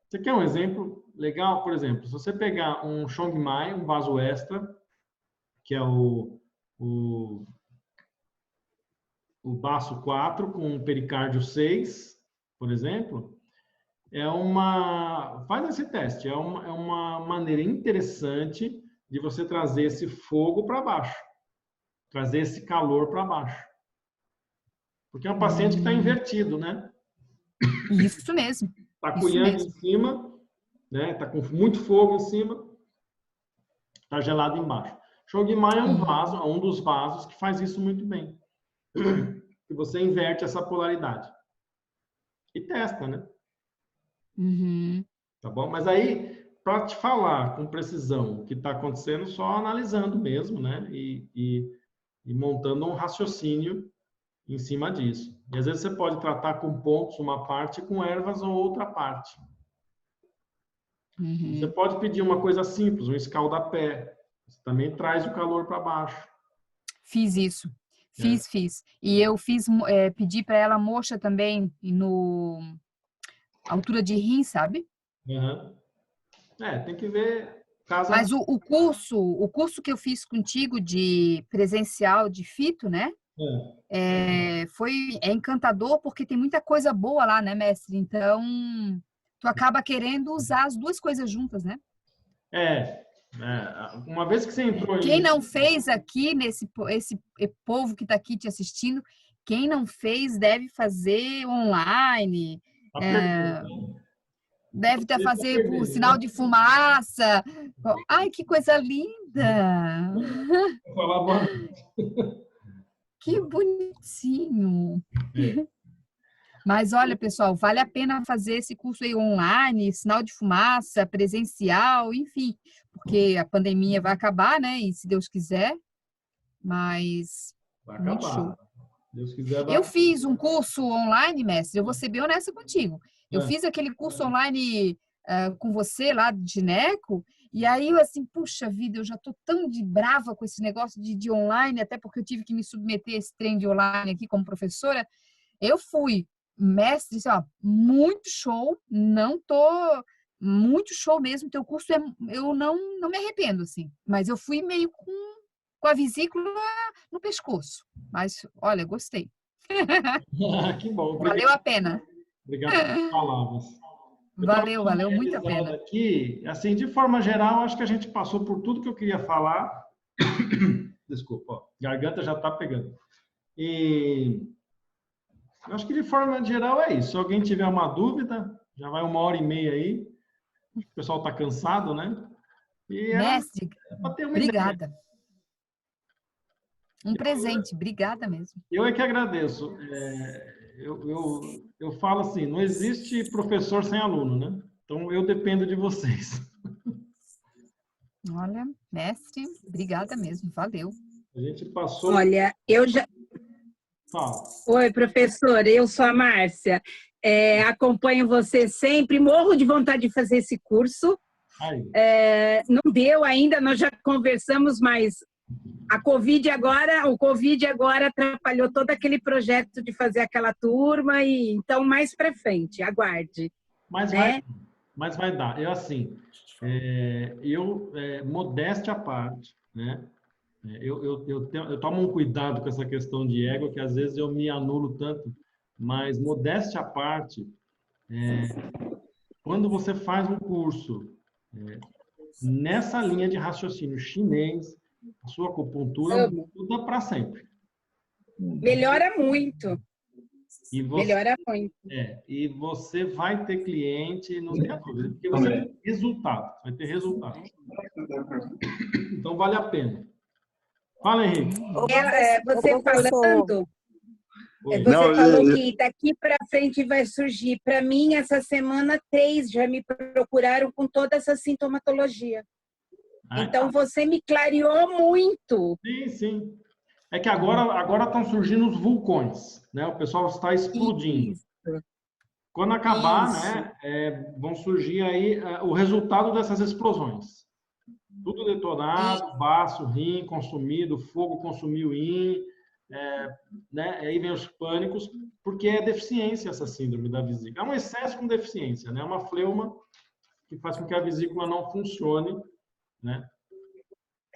Você quer um exemplo legal? Por exemplo, se você pegar um Chongmai, um vaso extra, que é o baço 4 com pericárdio 6, por exemplo, faz esse teste, é uma maneira interessante de você trazer esse fogo para baixo, trazer esse calor para baixo. Porque é um paciente que está invertido, né? Isso mesmo. Está com o yang em cima, né? Está com muito fogo em cima, está gelado embaixo. Chongmai é um dos vasos que faz isso muito bem. E você inverte essa polaridade. E testa, né? Tá bom? Mas aí, para te falar com precisão o que está acontecendo, só analisando mesmo, né? E montando um raciocínio em cima disso. E às vezes você pode tratar com pontos uma parte, com ervas ou outra parte. Você pode pedir uma coisa simples, um escaldapé. Você também traz o calor para baixo. Fiz isso. Fiz. E eu pedi para ela moxa também no altura de rim, sabe? Tem que ver. Mas o curso que eu fiz contigo de presencial de fito, né? É encantador porque tem muita coisa boa lá, né, mestre? Então, tu acaba querendo usar as duas coisas juntas, né? Uma vez que você entrou Quem não fez aqui, esse povo que está aqui te assistindo, quem não fez deve fazer online, deve fazer por sinal de fumaça. Ai, que coisa linda! Que bonitinho. É. Mas olha, pessoal, vale a pena fazer esse curso aí online, sinal de fumaça, presencial, enfim, porque a pandemia vai acabar, né? E se Deus quiser, mas Vai muito show. acabar. Deus quiser, vai. Eu fiz um curso online, mestre, eu vou ser bem honesta contigo. Eu É. fiz aquele curso online com você lá de gineco, e aí eu assim, puxa vida, eu já tô tão de brava com esse negócio de online, até porque eu tive que me submeter a esse trem de online aqui como professora. Eu fui, mestre, assim, ó, muito show, muito show mesmo, teu curso eu não me arrependo, assim, mas eu fui meio com a vesícula no pescoço, mas, olha, gostei. Que bom. Valeu a pena. Obrigado pelas palavras. Valeu muito a pena. Aqui, assim, de forma geral, acho que a gente passou por tudo que eu queria falar. Desculpa, ó, garganta já está pegando. E eu acho que de forma geral é isso. Se alguém tiver uma dúvida, já vai 1h30 aí. O pessoal está cansado, né? E Mestre, pra ter uma obrigada. ideia. Um presente, obrigada mesmo. Eu é que agradeço. Eu falo assim, não existe professor sem aluno, né? Então, eu dependo de vocês. Olha, mestre, obrigada mesmo, valeu. A gente passou... Olha, eu já... Fala. Oi, professor, eu sou a Márcia. Acompanho você sempre, morro de vontade de fazer esse curso. Não deu ainda, nós já conversamos, mas o Covid agora atrapalhou todo aquele projeto de fazer aquela turma, e então mais para frente, aguarde. Mas vai dar. Eu assim, modéstia à parte, né? Eu tomo um cuidado com essa questão de ego, que às vezes eu me anulo tanto, mas modéstia à parte, quando você faz um curso nessa linha de raciocínio chinês, a sua acupuntura muda para sempre. Melhora muito. Melhora muito. E você vai ter cliente, não tenha dúvida, porque você vai ter resultado. Vai ter resultado. Então, vale a pena. Fala, Henrique. Você falando... Você falou que daqui para frente vai surgir. Para mim, essa semana, 3 já me procuraram com toda essa sintomatologia. Então, você me clareou muito. Sim, sim. É que agora estão surgindo os vulcões, né? O pessoal está explodindo. Isso. Quando acabar, né, vão surgir aí o resultado dessas explosões. Tudo detonado, baço, rim consumido, fogo consumiu rim, né? Aí vem os pânicos, porque é deficiência essa síndrome da vesícula. É um excesso com deficiência, né? É uma fleuma que faz com que a vesícula não funcione, né?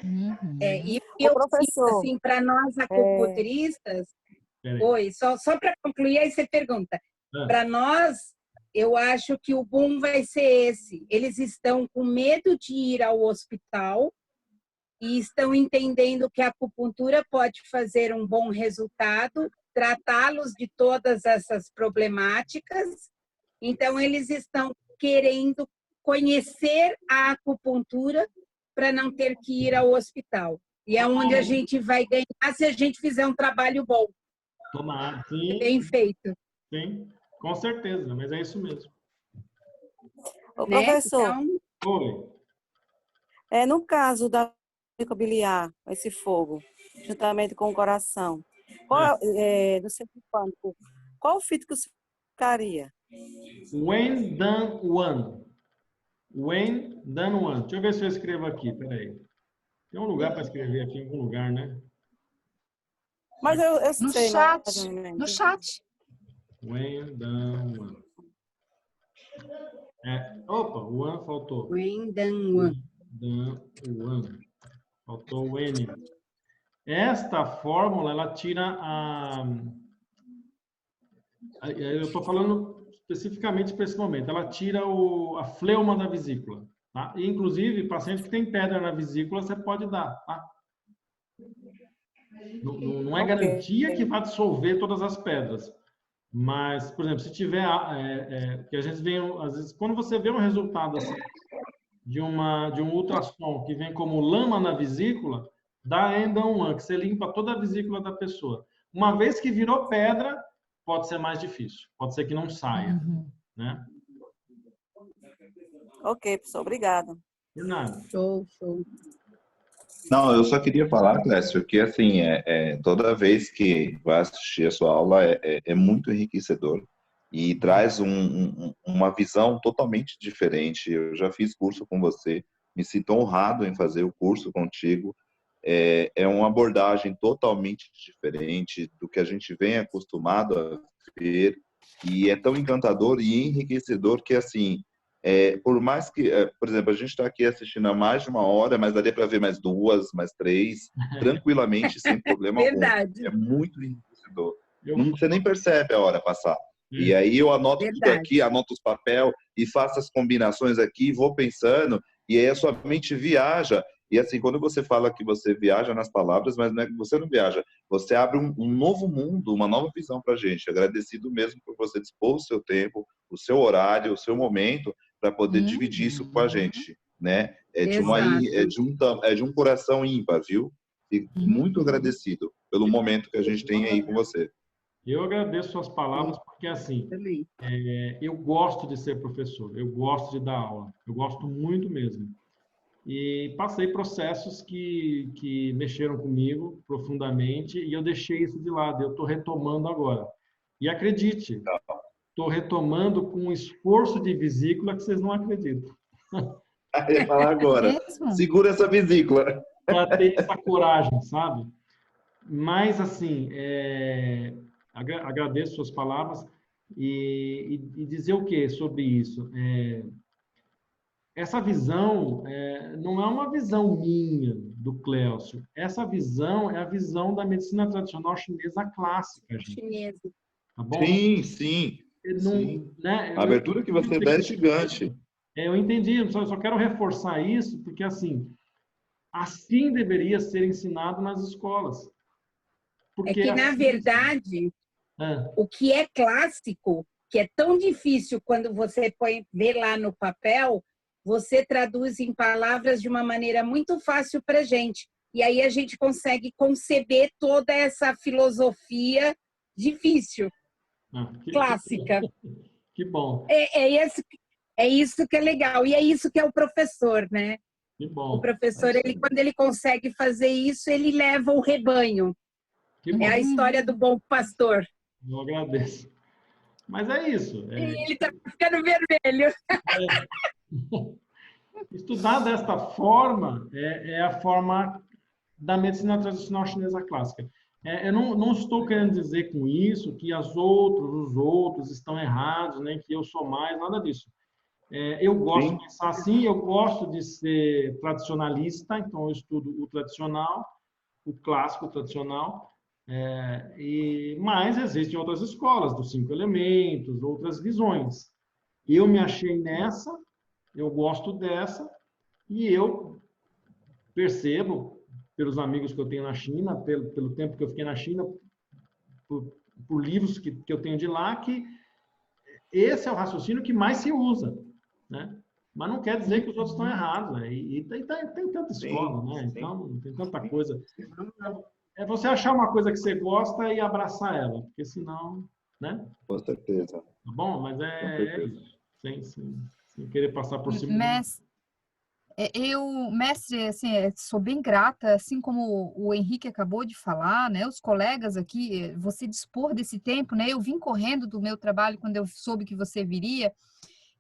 E eu professor, assim, para nós acupunturistas, só para concluir, aí você pergunta. Para nós, eu acho que o boom vai ser esse. Eles estão com medo de ir ao hospital e estão entendendo que a acupuntura pode fazer um bom resultado, tratá-los de todas essas problemáticas. Então, eles estão querendo conhecer a acupuntura para não ter que ir ao hospital. E é onde a gente vai ganhar se a gente fizer um trabalho bom. Tomar, sim. Bem feito. Sim, com certeza, mas é isso mesmo. Ô, professor, então, oi. No caso da biliar, esse fogo, juntamente com o coração, no centro pânico, qual o fito que você ficaria? Wen Dan Wan. Wen Dan Wan. Deixa eu ver se eu escrevo aqui, peraí. Tem um lugar para escrever aqui, em algum lugar, né? Mas eu sei. No chat. Wen Dan Wan. Opa, o Wan faltou. Wen Dan Wan. Dan Wan. Faltou o N. Esta fórmula, ela tira eu estou falando especificamente para esse momento. Ela tira a fleuma da vesícula. Tá? E, inclusive, paciente que tem pedra na vesícula, você pode dar. Tá? Não é garantia que vai dissolver todas as pedras. Mas, por exemplo, se tiver... que a gente vê, às vezes, quando você vê um resultado assim, de um ultrassom que vem como lama na vesícula, dá Enda-1, que você limpa toda a vesícula da pessoa. Uma vez que virou pedra, pode ser mais difícil. Pode ser que não saia, né? Ok, professor, obrigada. Por nada. Show, show. Não, eu só queria falar, Clécio, que assim, toda vez que vai assistir a sua aula é muito enriquecedor e traz uma visão totalmente diferente. Eu já fiz curso com você, me sinto honrado em fazer o curso contigo. É uma abordagem totalmente diferente do que a gente vem acostumado a ver e é tão encantador e enriquecedor que, assim, por mais que, por exemplo, a gente está aqui assistindo há mais de 1 hora, mas daria para ver mais 2, mais 3, tranquilamente, sem problema algum. Verdade. É muito enriquecedor. Você nem percebe a hora passar. E aí eu anoto tudo aqui, anoto os papéis e faço as combinações aqui, vou pensando, e aí a sua mente viaja. E assim, quando você fala que você viaja nas palavras, mas não é que você não viaja, você abre um novo mundo, uma nova visão para a gente. Agradecido mesmo por você dispor o seu tempo, o seu horário, o seu momento, para poder dividir isso com a gente, né? É de um coração ímpar, viu? Fico muito agradecido pelo momento que a gente tem aí com você. Eu agradeço suas palavras, porque assim, eu gosto de ser professor, eu gosto de dar aula, eu gosto muito mesmo. E passei processos que mexeram comigo profundamente e eu deixei isso de lado, eu estou retomando agora. E acredite, estou retomando com um esforço de vesícula que vocês não acreditam. Eu ia falar agora, segura essa vesícula. Para ter essa coragem, sabe? Mas, assim, agradeço suas palavras e dizer o que sobre isso? Essa visão não é uma visão minha, do Clécio. Essa visão é a visão da medicina tradicional chinesa clássica, gente. Chinesa. Tá bom? Sim, sim. Sim. Né? A abertura que você dá é gigante. Eu entendi, eu só quero reforçar isso, porque assim deveria ser ensinado nas escolas. Porque que, na verdade, o que é clássico, que é tão difícil quando você vê lá no papel, você traduz em palavras de uma maneira muito fácil para a gente. E aí a gente consegue conceber toda essa filosofia difícil, clássica. Que bom. É isso que é legal. E é isso que é o professor, né? Que bom. O professor, quando ele consegue fazer isso, ele leva o rebanho. É a história do bom pastor. Eu agradeço. Mas é isso. Ele está ficando vermelho. Estudar desta forma é a forma da medicina tradicional chinesa clássica. Eu não estou querendo dizer com isso que os outros estão errados, nem que eu sou mais, nada disso. Eu gosto de pensar assim, eu gosto de ser tradicionalista, então eu estudo o tradicional, o clássico tradicional, mas existem outras escolas, dos 5 elementos, outras visões. Eu me achei nessa, eu gosto dessa, e eu percebo, pelos amigos que eu tenho na China, pelo tempo que eu fiquei na China, por livros que eu tenho de lá, que esse é o raciocínio que mais se usa, né? Mas não quer dizer que os outros estão errados, né? E tem tanta escola, né? Então, tem tanta coisa. É você achar uma coisa que você gosta e abraçar ela, porque senão, né? Com certeza. Tá bom? Mas isso. Sem querer passar por cima. Mestre, assim, sou bem grata, assim como o Henrique acabou de falar, né? Os colegas aqui, você dispor desse tempo, né? Eu vim correndo do meu trabalho quando eu soube que você viria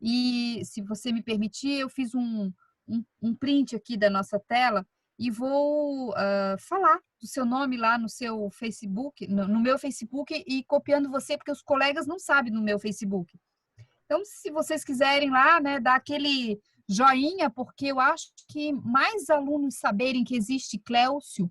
e, se você me permitir, eu fiz um print aqui da nossa tela e vou falar do seu nome lá no seu Facebook, no meu Facebook e copiando você, porque os colegas não sabem no meu Facebook. Então, se vocês quiserem lá, né, dar aquele joinha, porque eu acho que mais alunos saberem que existe Clécio,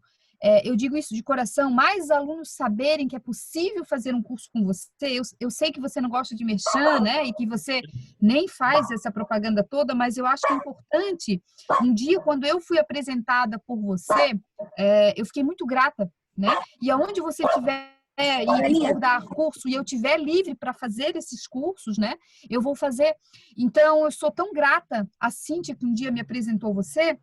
eu digo isso de coração, mais alunos saberem que é possível fazer um curso com você. Eu sei que você não gosta de merchan, né, e que você nem faz essa propaganda toda, mas eu acho que é importante. Um dia, quando eu fui apresentada por você, eu fiquei muito grata, né, e aonde você tiver e for dar curso e eu tiver livre para fazer esses cursos, né? Eu vou fazer. Então, eu sou tão grata a Cíntia, que um dia me apresentou você,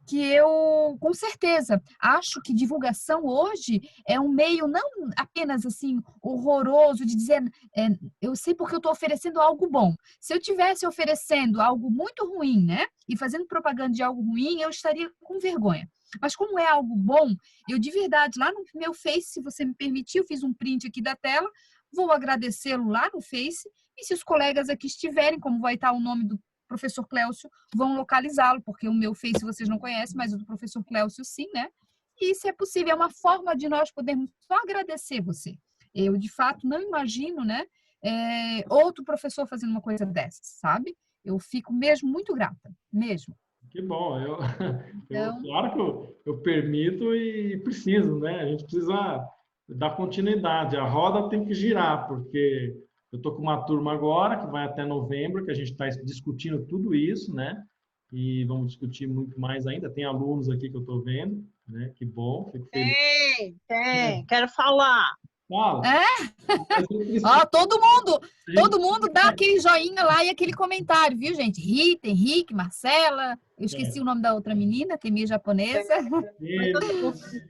que eu, com certeza, acho que divulgação hoje é um meio não apenas assim horroroso de dizer eu sei porque eu estou oferecendo algo bom. Se eu tivesse oferecendo algo muito ruim, né, e fazendo propaganda de algo ruim, eu estaria com vergonha. Mas como é algo bom, eu de verdade, lá no meu Face, se você me permitir, eu fiz um print aqui da tela, vou agradecê-lo lá no Face, e se os colegas aqui estiverem, como vai estar o nome do professor Cléucio, vão localizá-lo, porque o meu Face vocês não conhecem, mas o do professor Cléucio sim, né? E se é possível, é uma forma de nós podermos só agradecer você. Eu, de fato, não imagino, né, outro professor fazendo uma coisa dessas, sabe? Eu fico mesmo muito grata, mesmo. Que bom, claro que eu permito e preciso, né? A gente precisa dar continuidade, a roda tem que girar, porque eu estou com uma turma agora, que vai até novembro, que a gente está discutindo tudo isso, né? E vamos discutir muito mais ainda. Tem alunos aqui que eu estou vendo, né? Que bom, fico feliz. Tem, quero falar. Fala. Todo mundo dá aquele joinha lá e aquele comentário, viu, gente? Rita, Henrique, Marcela, eu esqueci o nome da outra menina, que é meio japonesa. O que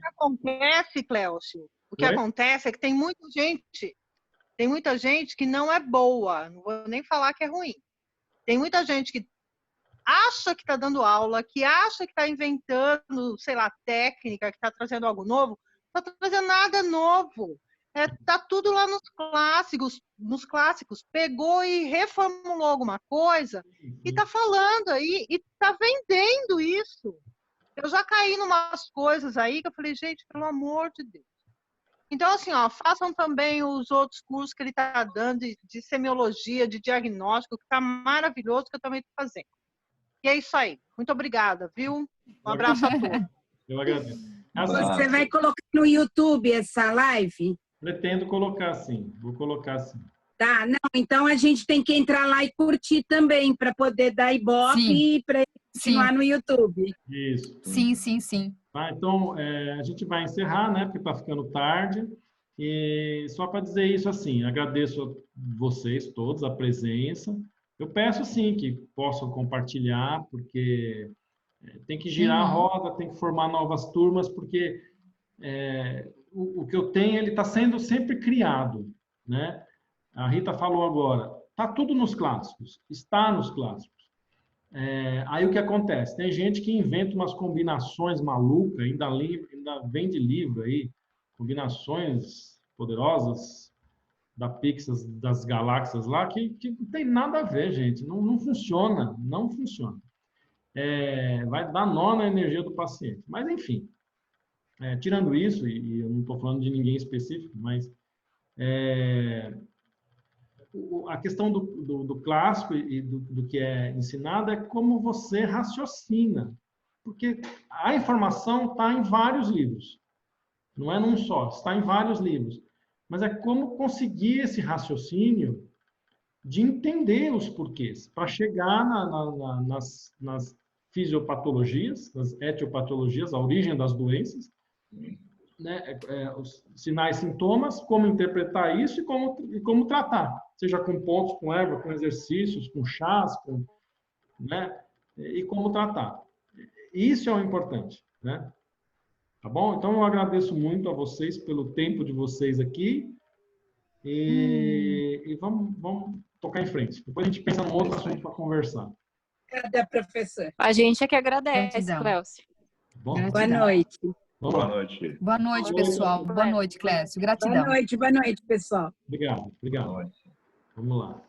acontece, Cléucio, acontece é que tem muita gente que não é boa, não vou nem falar que é ruim. Tem muita gente que acha que está dando aula, que acha que está inventando, sei lá, técnica, que está trazendo algo novo, não está trazendo nada novo. Tá tudo lá nos clássicos. Pegou e reformulou alguma coisa e tá falando aí e tá vendendo isso. Eu já caí em umas coisas aí que eu falei, gente, pelo amor de Deus. Então, assim, façam também os outros cursos que ele tá dando de semiologia, de diagnóstico, que tá maravilhoso, que eu também tô fazendo. E é isso aí. Muito obrigada, viu? Um abraço a todos. Eu agradeço. Você vai colocar no YouTube essa live? Pretendo colocar sim, vou colocar sim. Tá, não, então a gente tem que entrar lá e curtir também, para poder dar ibope e para continuar no YouTube. Isso. Sim. Tá, então, a gente vai encerrar, né, porque está ficando tarde. E só para dizer isso assim, agradeço a vocês todos a presença. Eu peço sim que possam compartilhar, porque tem que girar a roda, tem que formar novas turmas, porque o que eu tenho, ele está sendo sempre criado, né? A Rita falou agora, está tudo nos clássicos, está nos clássicos. Aí o que acontece? Tem gente que inventa umas combinações malucas, ainda vende livro aí, combinações poderosas da Pixar, das galáxias lá, que não tem nada a ver, gente. Não funciona, não funciona. Vai dar nó na energia do paciente. Mas, enfim, tirando isso, e eu não estou falando de ninguém específico, mas a questão do clássico e do que é ensinado é como você raciocina. Porque a informação está em vários livros. Não é num só, está em vários livros. Mas é como conseguir esse raciocínio de entender os porquês, para chegar nas fisiopatologias, nas etiopatologias, a origem das doenças, né, os sinais, sintomas, como interpretar isso e como tratar, seja com pontos, com erva, com exercícios, com chás, né, e como tratar. Isso é o importante, né? Tá bom? Então, eu agradeço muito a vocês pelo tempo de vocês aqui e vamos tocar em frente. Depois a gente pensa num outro assunto para conversar. Cadê, professor? A gente é que agradece, Cléucio. Boa noite. Boa noite. Boa noite, pessoal. Boa noite, Clécio. Gratidão. Boa noite, pessoal. Obrigado. Vamos lá.